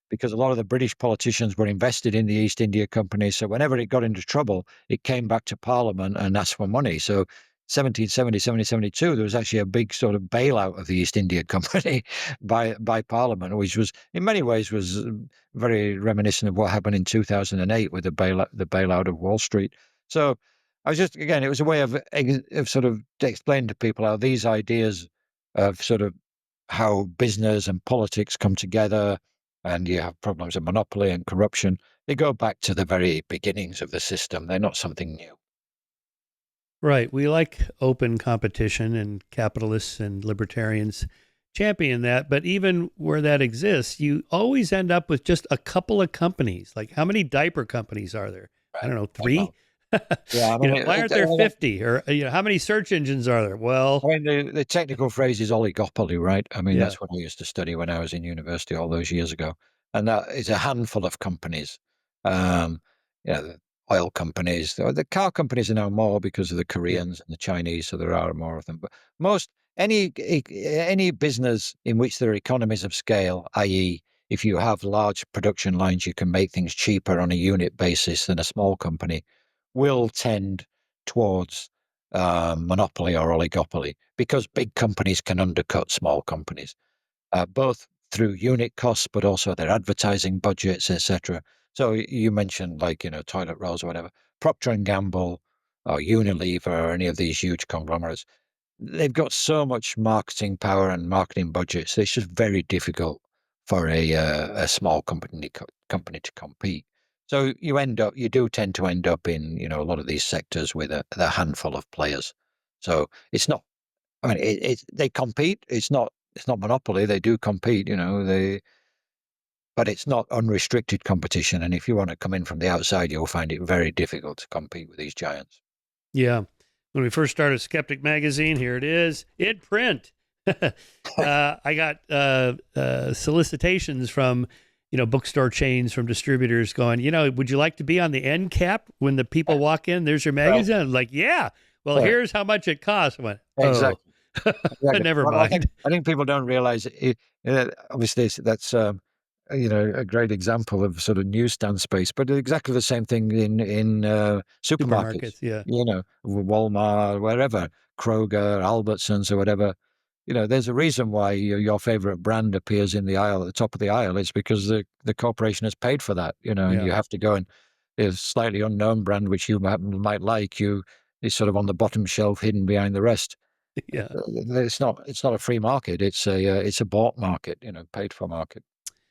Speaker 2: because a lot of the British politicians were invested in the East India Company. So whenever it got into trouble, it came back to Parliament and asked for money. So 1770, 1772, there was actually a big sort of bailout of the East India Company by Parliament, which was in many ways was very reminiscent of what happened in 2008 with the bailout of Wall Street. So I was just, again, it was a way of sort of explaining to people how these ideas of sort of how business and politics come together, and you have problems of monopoly and corruption. They go back to the very beginnings of the system. They're not something new.
Speaker 1: Right. We like open competition, and capitalists and libertarians champion that. But even where that exists, you always end up with just a couple of companies. Like, how many diaper companies are there? I don't know, 3?
Speaker 2: Yeah, I mean,
Speaker 1: why aren't there 50? Or, how many search engines are there? Well,
Speaker 2: I mean, the technical phrase is oligopoly, right? I mean,
Speaker 1: yeah,
Speaker 2: that's what I used to study when I was in university all those years ago. And that is a handful of companies. Um, the oil companies, the car companies are now more because of the
Speaker 1: yeah,
Speaker 2: Koreans and the Chinese, so there are more of them. But most any business in which there are economies of scale, i.e., if you have large production lines, you can make things cheaper on a unit basis than a small company, will tend towards monopoly or oligopoly, because big companies can undercut small companies, both through unit costs, but also their advertising budgets, etc. So you mentioned, like, toilet rolls or whatever. Procter and Gamble or Unilever or any of these huge conglomerates, they've got so much marketing power and marketing budgets. It's just very difficult for a small company to compete. So you do tend to end up in a lot of these sectors with a handful of players. So it's not. I mean, they compete. It's not monopoly. They do compete. But it's not unrestricted competition. And if you want to come in from the outside, you'll find it very difficult to compete with these giants.
Speaker 1: yeah. When we first started Skeptic magazine, here it is in print. I got solicitations from bookstore chains, from distributors going, would you like to be on the end cap when the people walk in? There's your magazine. I'm like, yeah. Well,
Speaker 2: Right.
Speaker 1: here's how much it costs. I went,
Speaker 2: Exactly.
Speaker 1: never
Speaker 2: Well,
Speaker 1: mind.
Speaker 2: I think people don't realize it. Obviously, that's a great example of sort of newsstand space, but exactly the same thing in supermarkets.
Speaker 1: Supermarkets, yeah.
Speaker 2: Walmart, wherever, Kroger, Albertsons, or whatever. There's a reason why your favorite brand appears in the aisle at the top of the aisle. It's because the corporation has paid for that. And
Speaker 1: Yeah.
Speaker 2: you have to go and a slightly unknown brand which you might like is sort of on the bottom shelf, hidden behind the rest.
Speaker 1: Yeah.
Speaker 2: It's not a free market. It's a bought market, paid for market.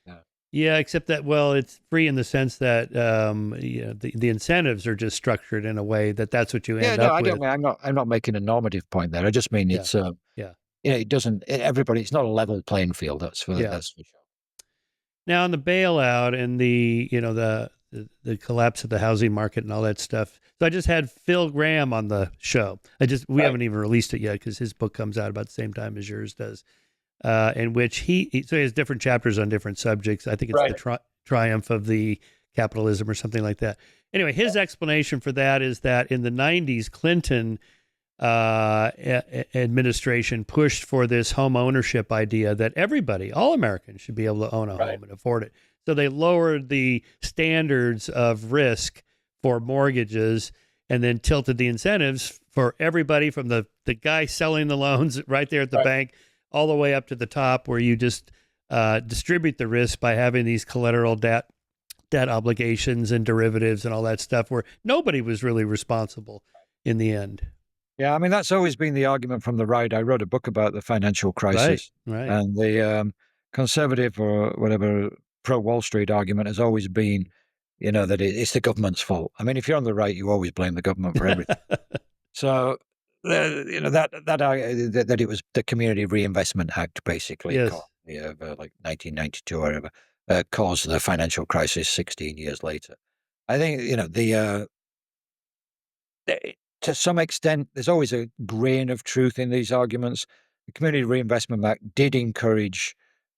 Speaker 2: Yeah.
Speaker 1: Yeah, except that, well, it's free in the sense that the incentives are just structured in a way that that's what you
Speaker 2: Yeah,
Speaker 1: end
Speaker 2: no,
Speaker 1: up
Speaker 2: I don't
Speaker 1: with.
Speaker 2: mean, I'm not making a normative point there. I just mean
Speaker 1: Yeah.
Speaker 2: it's
Speaker 1: Yeah.
Speaker 2: it doesn't everybody. It's not a level playing field.
Speaker 1: Yeah.
Speaker 2: That's for sure.
Speaker 1: Now, on the bailout and the collapse of the housing market and all that stuff. So I just had Phil Graham on the show. We haven't even released it yet because his book comes out about the same time as yours does. In which so he has different chapters on different subjects. I think it's the triumph of the capitalism or something like that. Anyway, his explanation for that is that in the 90s, Clinton administration pushed for this home ownership idea that everybody, all Americans, should be able to own a home and afford it. So they lowered the standards of risk for mortgages and then tilted the incentives for everybody, from the guy selling the loans right there at the bank all the way up to the top, where you just distribute the risk by having these collateral debt obligations and derivatives and all that stuff, where nobody was really responsible in the end.
Speaker 2: Yeah, I mean, that's always been the argument from the right. I wrote a book about the financial crisis,
Speaker 1: Right.
Speaker 2: and the conservative or whatever pro-Wall Street argument has always been, that it's the government's fault. I mean, if you're on the right, you always blame the government for everything. So, that it was the Community Reinvestment Act, basically,
Speaker 1: Yes.
Speaker 2: like 1992 or whatever, caused the financial crisis 16 years later. I think, to some extent, there's always a grain of truth in these arguments. The Community Reinvestment Act did encourage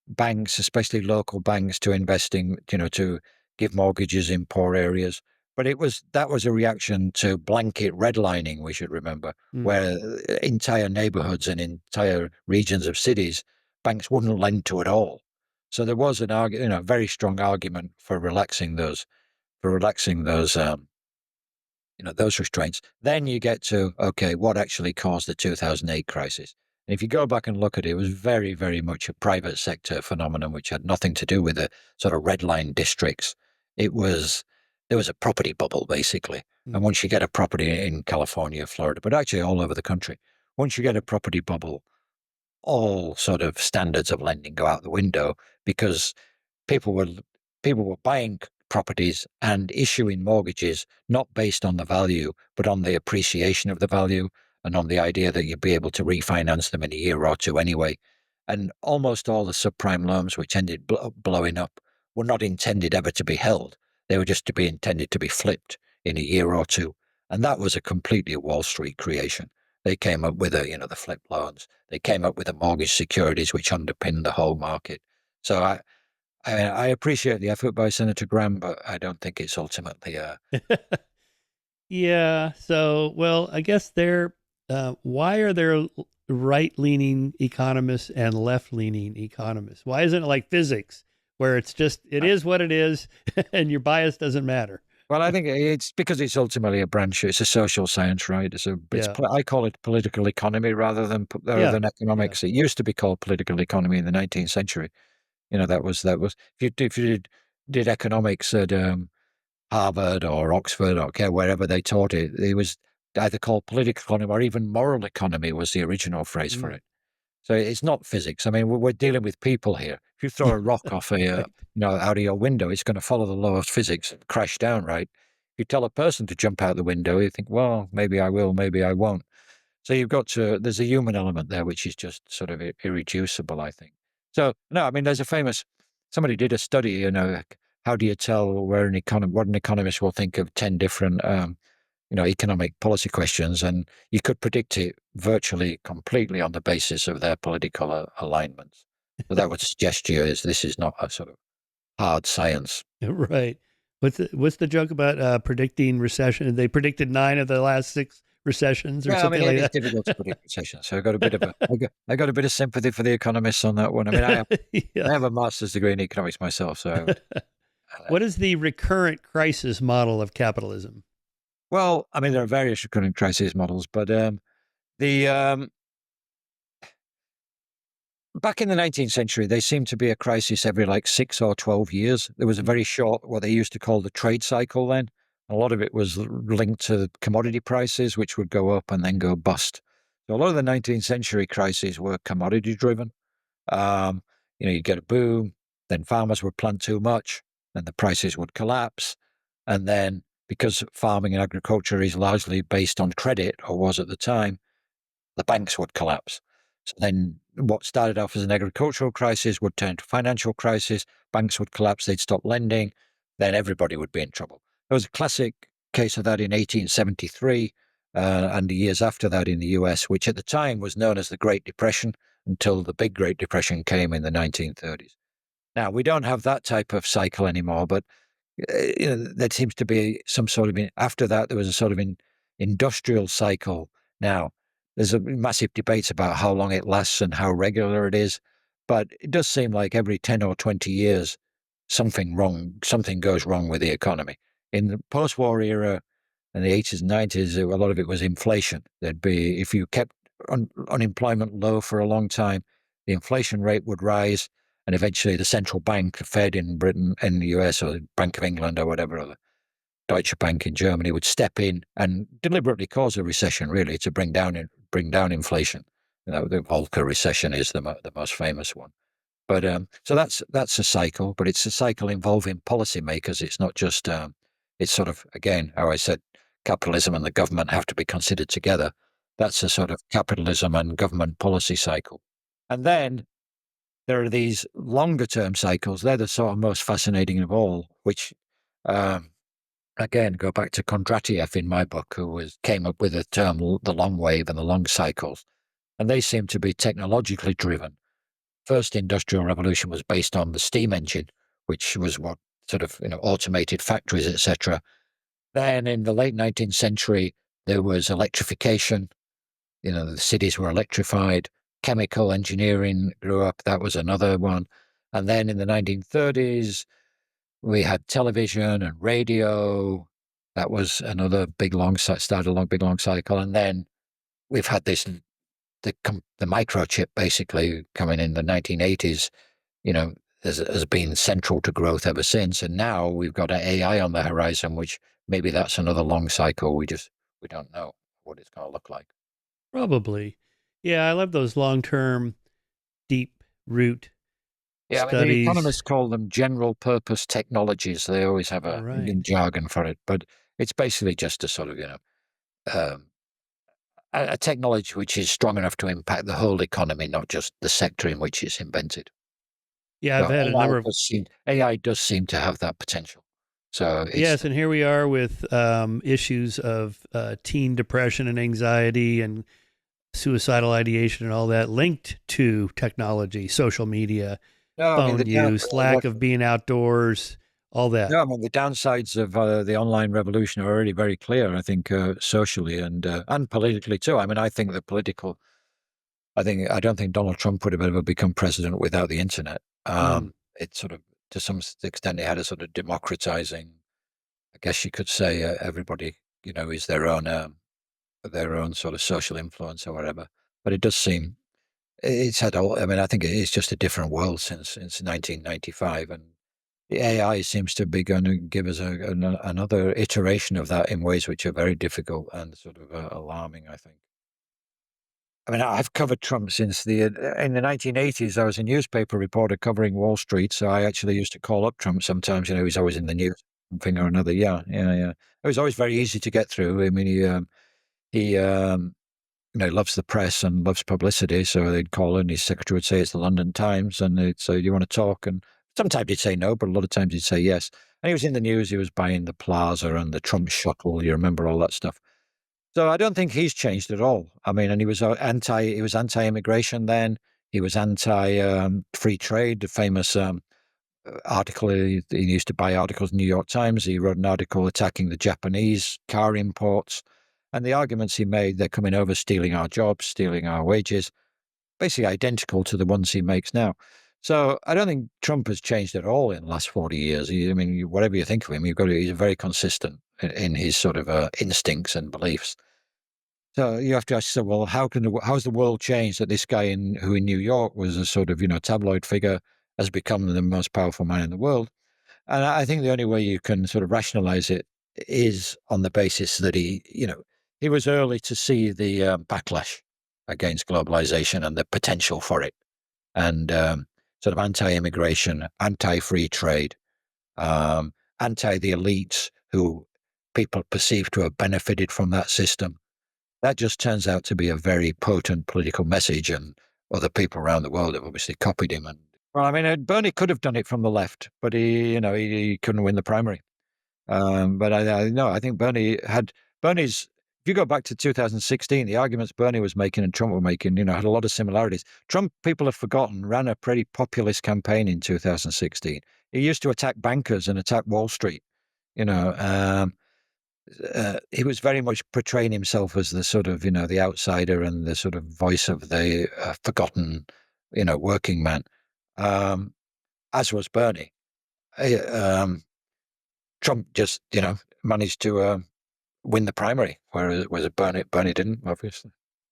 Speaker 2: banks, especially local banks, to invest in, to give mortgages in poor areas. But that was a reaction to blanket redlining, we should remember, where entire neighborhoods and entire regions of cities, banks wouldn't lend to at all. So there was a very strong argument for relaxing those those restraints. Then you get to, okay, what actually caused the 2008 crisis? And if you go back and look at it, it was very, very much a private sector phenomenon, which had nothing to do with the sort of red line districts. There was a property bubble, basically. And once you get a property in California, Florida, but actually all over the country, once you get a property bubble, all sort of standards of lending go out the window, because people were buying properties and issuing mortgages not based on the value, but on the appreciation of the value and on the idea that you'd be able to refinance them in a year or two anyway. And almost all the subprime loans, which ended blowing up, were not intended ever to be held. They were just to be intended to be flipped in a year or two. And that was a completely Wall Street creation. They came up with the flip loans. They came up with the mortgage securities, which underpinned the whole market. So I appreciate the effort by Senator Graham, but I don't think it's ultimately
Speaker 1: Yeah. So, well, I guess why are there right-leaning economists and left-leaning economists? Why isn't it like physics, where it is what it is, and your bias doesn't matter?
Speaker 2: Well, I think it's because it's ultimately a branch. It's a social science, right? I call it political economy rather than economics.
Speaker 1: Yeah.
Speaker 2: It used to be called political economy in the 19th century. That was if you did economics at Harvard or Oxford or wherever they taught it, it was either called political economy or even moral economy was the original phrase for it. So it's not physics. I mean, we're dealing with people here. If you throw a rock off
Speaker 1: Right.
Speaker 2: out of your window, it's going to follow the law of physics and crash down, right? If you tell a person to jump out the window, you think, well, maybe I will, maybe I won't. So there's a human element there, which is just sort of irreducible, I think. So, no, I mean, somebody did a study, how do you tell what an economist will think of 10 different, economic policy questions, and you could predict it virtually completely on the basis of their political alignments. So that would suggest to you this is not a sort of hard science.
Speaker 1: Right. What's the joke about predicting recession? They predicted 9 of the last 6 recessions or
Speaker 2: Yeah, I mean,
Speaker 1: something like
Speaker 2: it is
Speaker 1: that.
Speaker 2: difficult to predict recession. So I got a bit of sympathy for the economists on that one. I mean,
Speaker 1: Yeah.
Speaker 2: I have a master's degree in economics myself, so
Speaker 1: What is the recurrent crisis model of capitalism?
Speaker 2: well, I mean, there are various recurrent crisis models, but the back in the 19th century, they seemed to be a crisis every like 6 or 12 years. There was a very short, what they used to call the trade cycle then. A lot of it was linked to commodity prices, which would go up and then go bust. So a lot of the 19th century crises were commodity driven. Um, you'd get a boom, then farmers would plant too much, then the prices would collapse. And then because farming and agriculture is largely based on credit, or was at the time, the banks would collapse. So then what started off as an agricultural crisis would turn to financial crisis, banks would collapse, they'd stop lending, then everybody would be in trouble. There was a classic case of that in 1873 and the years after that in the US, which at the time was known as the Great Depression until the big Great Depression came in the 1930s. Now, we don't have that type of cycle anymore, but there seems to be some sort of, after that, there was a sort of industrial cycle. Now, there's a massive debate about how long it lasts and how regular it is, but it does seem like every 10 or 20 years, something goes wrong with the economy. In the post-war era, in the 80s and 90s, a lot of it was inflation. If you kept unemployment low for a long time, the inflation rate would rise, and eventually the central bank, Fed in Britain, in the US, or the Bank of England, or whatever, or the Deutsche Bank in Germany, would step in and deliberately cause a recession, really, to bring down inflation. The Volcker recession is the most famous one. But so that's a cycle, but it's a cycle involving policymakers. It's not just it's sort of, again, how I said, capitalism and the government have to be considered together. That's a sort of capitalism and government policy cycle. And then there are these longer term cycles. They're the sort of most fascinating of all, which um, again go back to Kondratiev in my book, who came up with the term the long wave and the long cycles. And they seem to be technologically driven. First industrial revolution was based on the steam engine, which was what sort of automated factories, etc. Then in the late 19th century, there was electrification. The cities were electrified. Chemical engineering grew up. That was another one. And then in the 1930s, we had television and radio. That was another big long started a big long cycle, and then we've had the microchip basically coming in the 1980s. You know, has been central to growth ever since, and now we've got AI on the horizon, which maybe that's another long cycle. We don't know what it's going to look like.
Speaker 1: Probably. Yeah, I love those long-term, deep root
Speaker 2: Yeah, I mean, the
Speaker 1: studies.
Speaker 2: economists call them general purpose technologies. They always have a
Speaker 1: Right.
Speaker 2: jargon for it, but it's basically just a sort of, um, a technology which is strong enough to impact the whole economy, not just the sector in which it's invented.
Speaker 1: Yeah, I've
Speaker 2: So
Speaker 1: had a number of
Speaker 2: AI does seem to have that potential. So it's
Speaker 1: yes, and here we are with issues of teen depression and anxiety and suicidal ideation and all that linked to technology, social media,
Speaker 2: no, I mean
Speaker 1: phone use, lack of being outdoors, all that.
Speaker 2: no, I mean the downsides of the online revolution are already very clear. I think socially and politically too. I mean, I don't think Donald Trump would have ever become president without the internet.
Speaker 1: Mm.
Speaker 2: It sort of, to some extent, it had a sort of democratizing. I guess you could say everybody, is their own sort of social influence or whatever. But it does seem it's had all. I mean, I think it's just a different world since 1995, and the AI seems to be going to give us another iteration of that in ways which are very difficult and sort of alarming, I think. I mean, I've covered Trump since in the 1980s. I was a newspaper reporter covering Wall Street, so I actually used to call up Trump sometimes. He's always in the news, something or another. Yeah, yeah, yeah. It was always very easy to get through. I mean, he loves the press and loves publicity, so they'd call in. His secretary would say it's the London Times, and they'd say, "Do you want to talk?" And sometimes he'd say no, but a lot of times he'd say yes. And he was in the news. He was buying the Plaza and the Trump shuttle. You remember all that stuff. So I don't think he's changed at all. I mean, and he was anti-immigration then. He was anti-free trade. The famous article, he used to buy articles in the New York Times. He wrote an article attacking the Japanese car imports. And the arguments he made, they're coming over, stealing our jobs, stealing our wages, basically identical to the ones he makes now. So I don't think Trump has changed at all in the last 40 years. Whatever you think of him, he's very consistent in his sort of instincts and beliefs. So you have to ask yourself, well, how's the world changed that this guy who in New York was a sort of, tabloid figure has become the most powerful man in the world? And I think the only way you can sort of rationalize it is on the basis that he was early to see the backlash against globalization and the potential for it, and sort of anti-immigration, anti-free trade, anti the elites who people perceive to have benefited from that system. That just turns out to be a very potent political message, and other people around the world have obviously copied him. And well, I mean, Bernie could have done it from the left, but he couldn't win the primary. But no, I think Bernie's. If you go back to 2016, the arguments Bernie was making and Trump were making, had a lot of similarities. Trump, people have forgotten, ran a pretty populist campaign in 2016. He used to attack bankers and attack Wall Street. You know, he was very much portraying himself as the sort of, the outsider and the sort of voice of the forgotten, working man, as was Bernie. Um, Trump just, managed to win the primary, whereas Bernie didn't, obviously.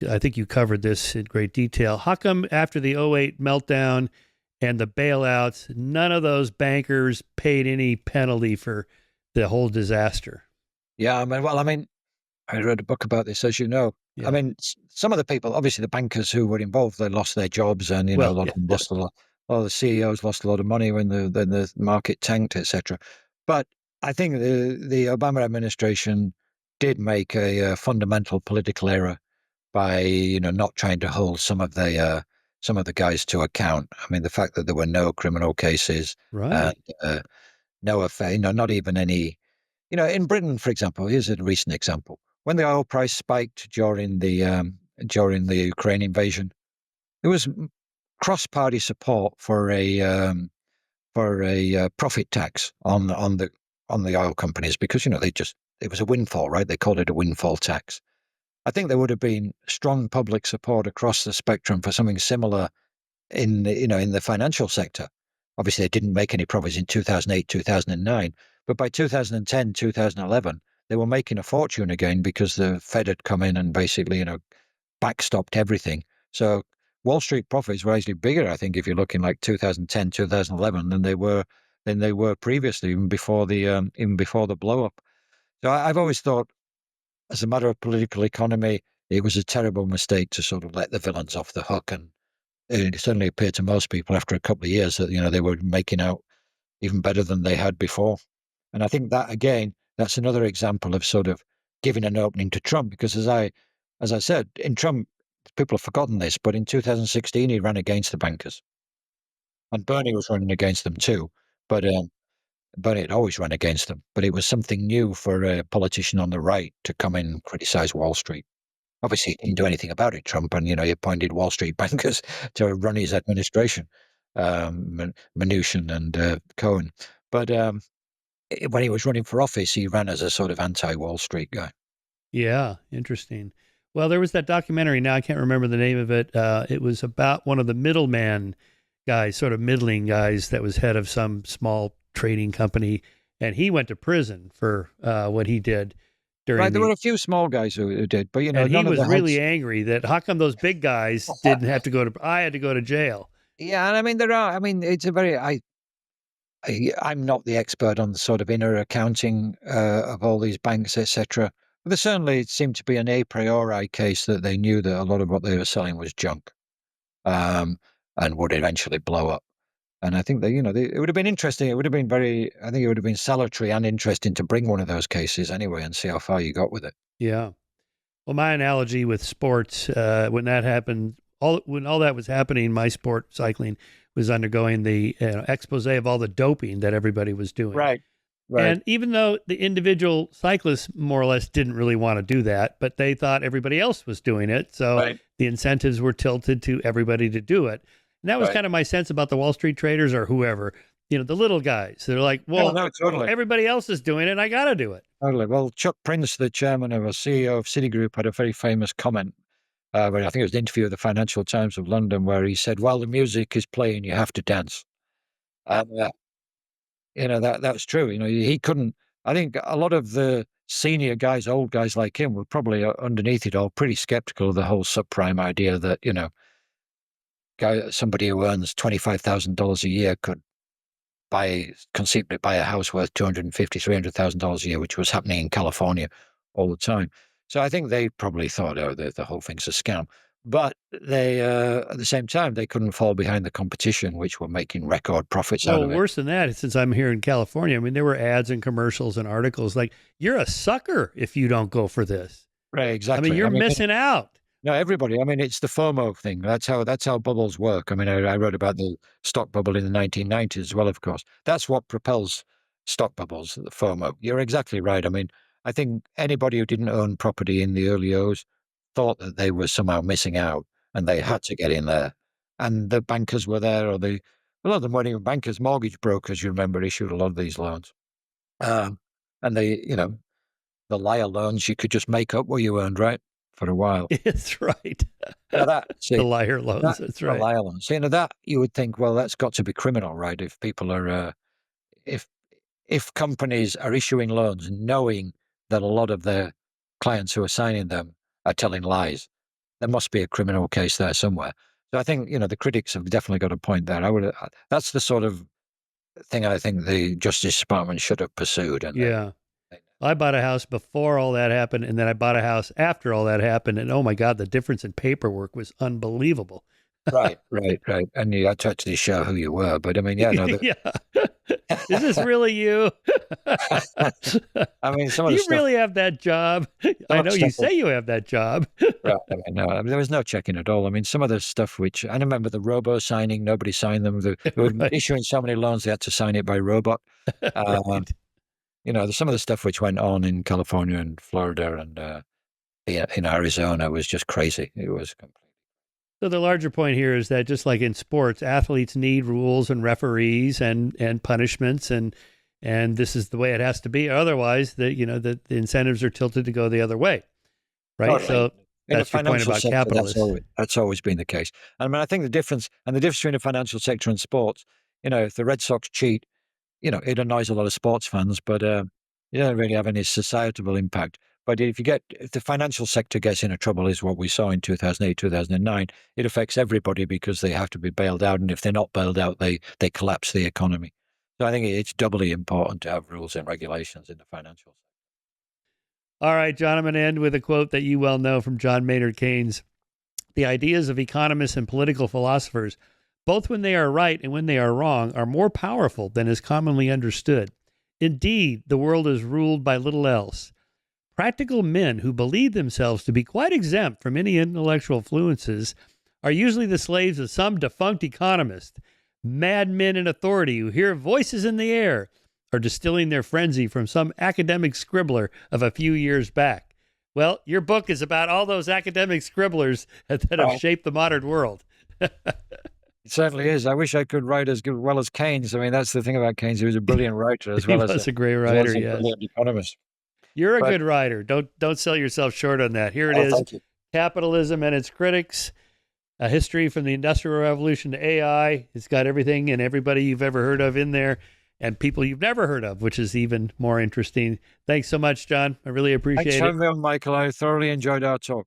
Speaker 1: I think you covered this in great detail. How come after the '08 meltdown and the bailouts, none of those bankers paid any penalty for the whole disaster?
Speaker 2: Yeah, I mean, I read a book about this, as you know. I
Speaker 1: Yeah.
Speaker 2: mean, some of the people, obviously the bankers who were involved, they lost their jobs, and a
Speaker 1: Well,
Speaker 2: lot
Speaker 1: yeah,
Speaker 2: of them lost a lot. A lot of the CEOs lost a lot of money when the market tanked, etc. But I think the Obama administration did make a fundamental political error by not trying to hold some of the guys to account. I mean, the fact that there were no criminal cases and
Speaker 1: right.
Speaker 2: no affair, not even any. In Britain, for example, here's a recent example. When the oil price spiked during the Ukraine invasion, there was cross-party support for a profit tax on the oil companies because it was a windfall, right? They called it a windfall tax. I think there would have been strong public support across the spectrum for something similar in the financial sector. Obviously, they didn't make any profits in 2008, 2009, but by 2010, 2011, they were making a fortune again because the Fed had come in and basically, backstopped everything. So Wall Street profits were actually bigger, I think, if you're looking like 2010, 2011, than they were previously, even before the blow up. So I've always thought, as a matter of political economy, it was a terrible mistake to sort of let the villains off the hook. And it certainly appeared to most people after a couple of years that they were making out even better than they had before. And I think that again, that's another example of sort of giving an opening to Trump, because as I said, in Trump, people have forgotten this, but in 2016 he ran against the bankers, and Bernie was running against them too. But Bernie had always run against them. But it was something new for a politician on the right to come in and criticize Wall Street. Obviously, he didn't do anything about it, Trump, and he appointed Wall Street bankers to run his administration, Mnuchin and Cohen. But when he was running for office, he ran as a sort of anti-Wall Street guy.
Speaker 1: Yeah, interesting. Well, there was that documentary. Now I can't remember the name of it. It was about one of the middleman guys, sort of middling guys, that was head of some small trading company, and he went to prison for what he did during
Speaker 2: Right, there were a few small guys who did, but
Speaker 1: and he
Speaker 2: none of
Speaker 1: was
Speaker 2: the
Speaker 1: really
Speaker 2: heads.
Speaker 1: angry that how come those big guys didn't have to go to. I had to go to jail.
Speaker 2: Yeah, and I mean there are. I mean, it's a very. I'm not the expert on the sort of inner accounting of all these banks, etc. But there certainly seemed to be an a priori case that they knew that a lot of what they were selling was junk, um, and would eventually blow up. And I think that it would have been interesting. It would have been very. I think it would have been salutary and interesting to bring one of those cases anyway and see how far you got with it.
Speaker 1: Yeah. Well, my analogy with sports, when that happened, when all that was happening, my sport, cycling, was undergoing the expose of all the doping that everybody was doing.
Speaker 2: Right. Right.
Speaker 1: And even though the individual cyclists more or less didn't really want to do that, but they thought everybody else was doing it. So
Speaker 2: Right.
Speaker 1: the incentives were tilted to everybody to do it. And that was
Speaker 2: Right.
Speaker 1: kind of my sense about the Wall Street traders or whoever, the little guys. They're like,
Speaker 2: No,
Speaker 1: well,
Speaker 2: no, totally.
Speaker 1: everybody else is doing it. I got to do it.
Speaker 2: Totally. Well, Chuck Prince, the chairman of a CEO of Citigroup, had a very famous comment. Where I think it was an interview with the Financial Times of London, where he said, "While the music is playing, you have to dance." And that's true. He couldn't. I think a lot of the senior guys, old guys like him, were probably underneath it all pretty skeptical of the whole subprime idea that somebody who earns $25,000 a year could conceivably buy a house worth $250,000, $300,000 a year, which was happening in California all the time. So I think they probably thought, oh, the whole thing's a scam. But they, at the same time, they couldn't fall behind the competition, which were making record profits out
Speaker 1: Well,
Speaker 2: of it.
Speaker 1: worse than that, since I'm here in California, I mean, there were ads and commercials and articles like, you're a sucker if you don't go for this.
Speaker 2: Right,
Speaker 1: I
Speaker 2: exactly.
Speaker 1: mean, you're missing out.
Speaker 2: No, everybody. I mean, it's the FOMO thing. That's how bubbles work. I mean, I wrote about the stock bubble in the 1990s as well, of course. That's what propels stock bubbles, the FOMO. You're exactly right. I mean, I think anybody who didn't own property in the early O's thought that they were somehow missing out and they had to get in there. And the bankers were there, or a lot of them weren't even bankers, mortgage brokers, you remember, issued a lot of these loans. Um, and the liar loans, you could just make up what you earned, right? For a while.
Speaker 1: It's right.
Speaker 2: See,
Speaker 1: The liar loans. That's right.
Speaker 2: Ireland. So, that you would think, well, that's got to be criminal, right? If people are, if companies are issuing loans knowing that a lot of their clients who are signing them are telling lies, there must be a criminal case there somewhere. So I think the critics have definitely got a point there. That's the sort of thing I think the Justice Department should have pursued. And
Speaker 1: Yeah. I bought a house before all that happened, and then I bought a house after all that happened. And oh my God, the difference in paperwork was unbelievable.
Speaker 2: right. And you had to actually show who you were. But I mean, yeah, no.
Speaker 1: Yeah. Is this really you?
Speaker 2: I mean, some
Speaker 1: Do
Speaker 2: of the
Speaker 1: you
Speaker 2: stuff.
Speaker 1: really have that job? I know you say you have that job.
Speaker 2: Right. I mean, no, there was no checking at all. I mean, some of the stuff which I remember the robo signing, nobody signed them. They were
Speaker 1: Right.
Speaker 2: issuing so many loans, they had to sign it by robot.
Speaker 1: Right.
Speaker 2: There's some of the stuff which went on in California and Florida and in Arizona was just crazy. It was complete.
Speaker 1: So the larger point here is that just like in sports, athletes need rules and referees and punishments, and this is the way it has to be. Otherwise, the incentives are tilted to go the other way, right?
Speaker 2: Totally.
Speaker 1: So
Speaker 2: In
Speaker 1: that's
Speaker 2: the
Speaker 1: your point
Speaker 2: financial
Speaker 1: about
Speaker 2: sector,
Speaker 1: capitalists.
Speaker 2: that's always been the case. And I mean, I think the difference between the financial sector and sports, if the Red Sox cheat, it annoys a lot of sports fans, but You don't really have any societal impact. But if the financial sector gets into trouble, is what we saw in 2008, 2009, it affects everybody because they have to be bailed out. And if they're not bailed out, they collapse the economy. So I think it's doubly important to have rules and regulations in the financial sector.
Speaker 1: All right, John, I'm going to end with a quote that you well know from John Maynard Keynes. The ideas of economists and political philosophers, both when they are right and when they are wrong, are more powerful than is commonly understood. Indeed, the world is ruled by little else. Practical men who believe themselves to be quite exempt from any intellectual fluences are usually the slaves of some defunct economist. Madmen in authority who hear voices in the air are distilling their frenzy from some academic scribbler of a few years back. Well, your book is about all those academic scribblers that have shaped the modern world.
Speaker 2: It certainly is. I wish I could write as well as Keynes. I mean, that's the thing about Keynes. He was a brilliant writer as well as
Speaker 1: a great writer,
Speaker 2: a brilliant economist.
Speaker 1: You're a good writer. Don't sell yourself short on that. Here it is. Capitalism and Its Critics, a history from the Industrial Revolution to AI. It's got everything and everybody you've ever heard of in there and people you've never heard of, which is even more interesting. Thanks so much, John. I really appreciate it.
Speaker 2: Thanks for having me on, Michael. I thoroughly enjoyed our talk.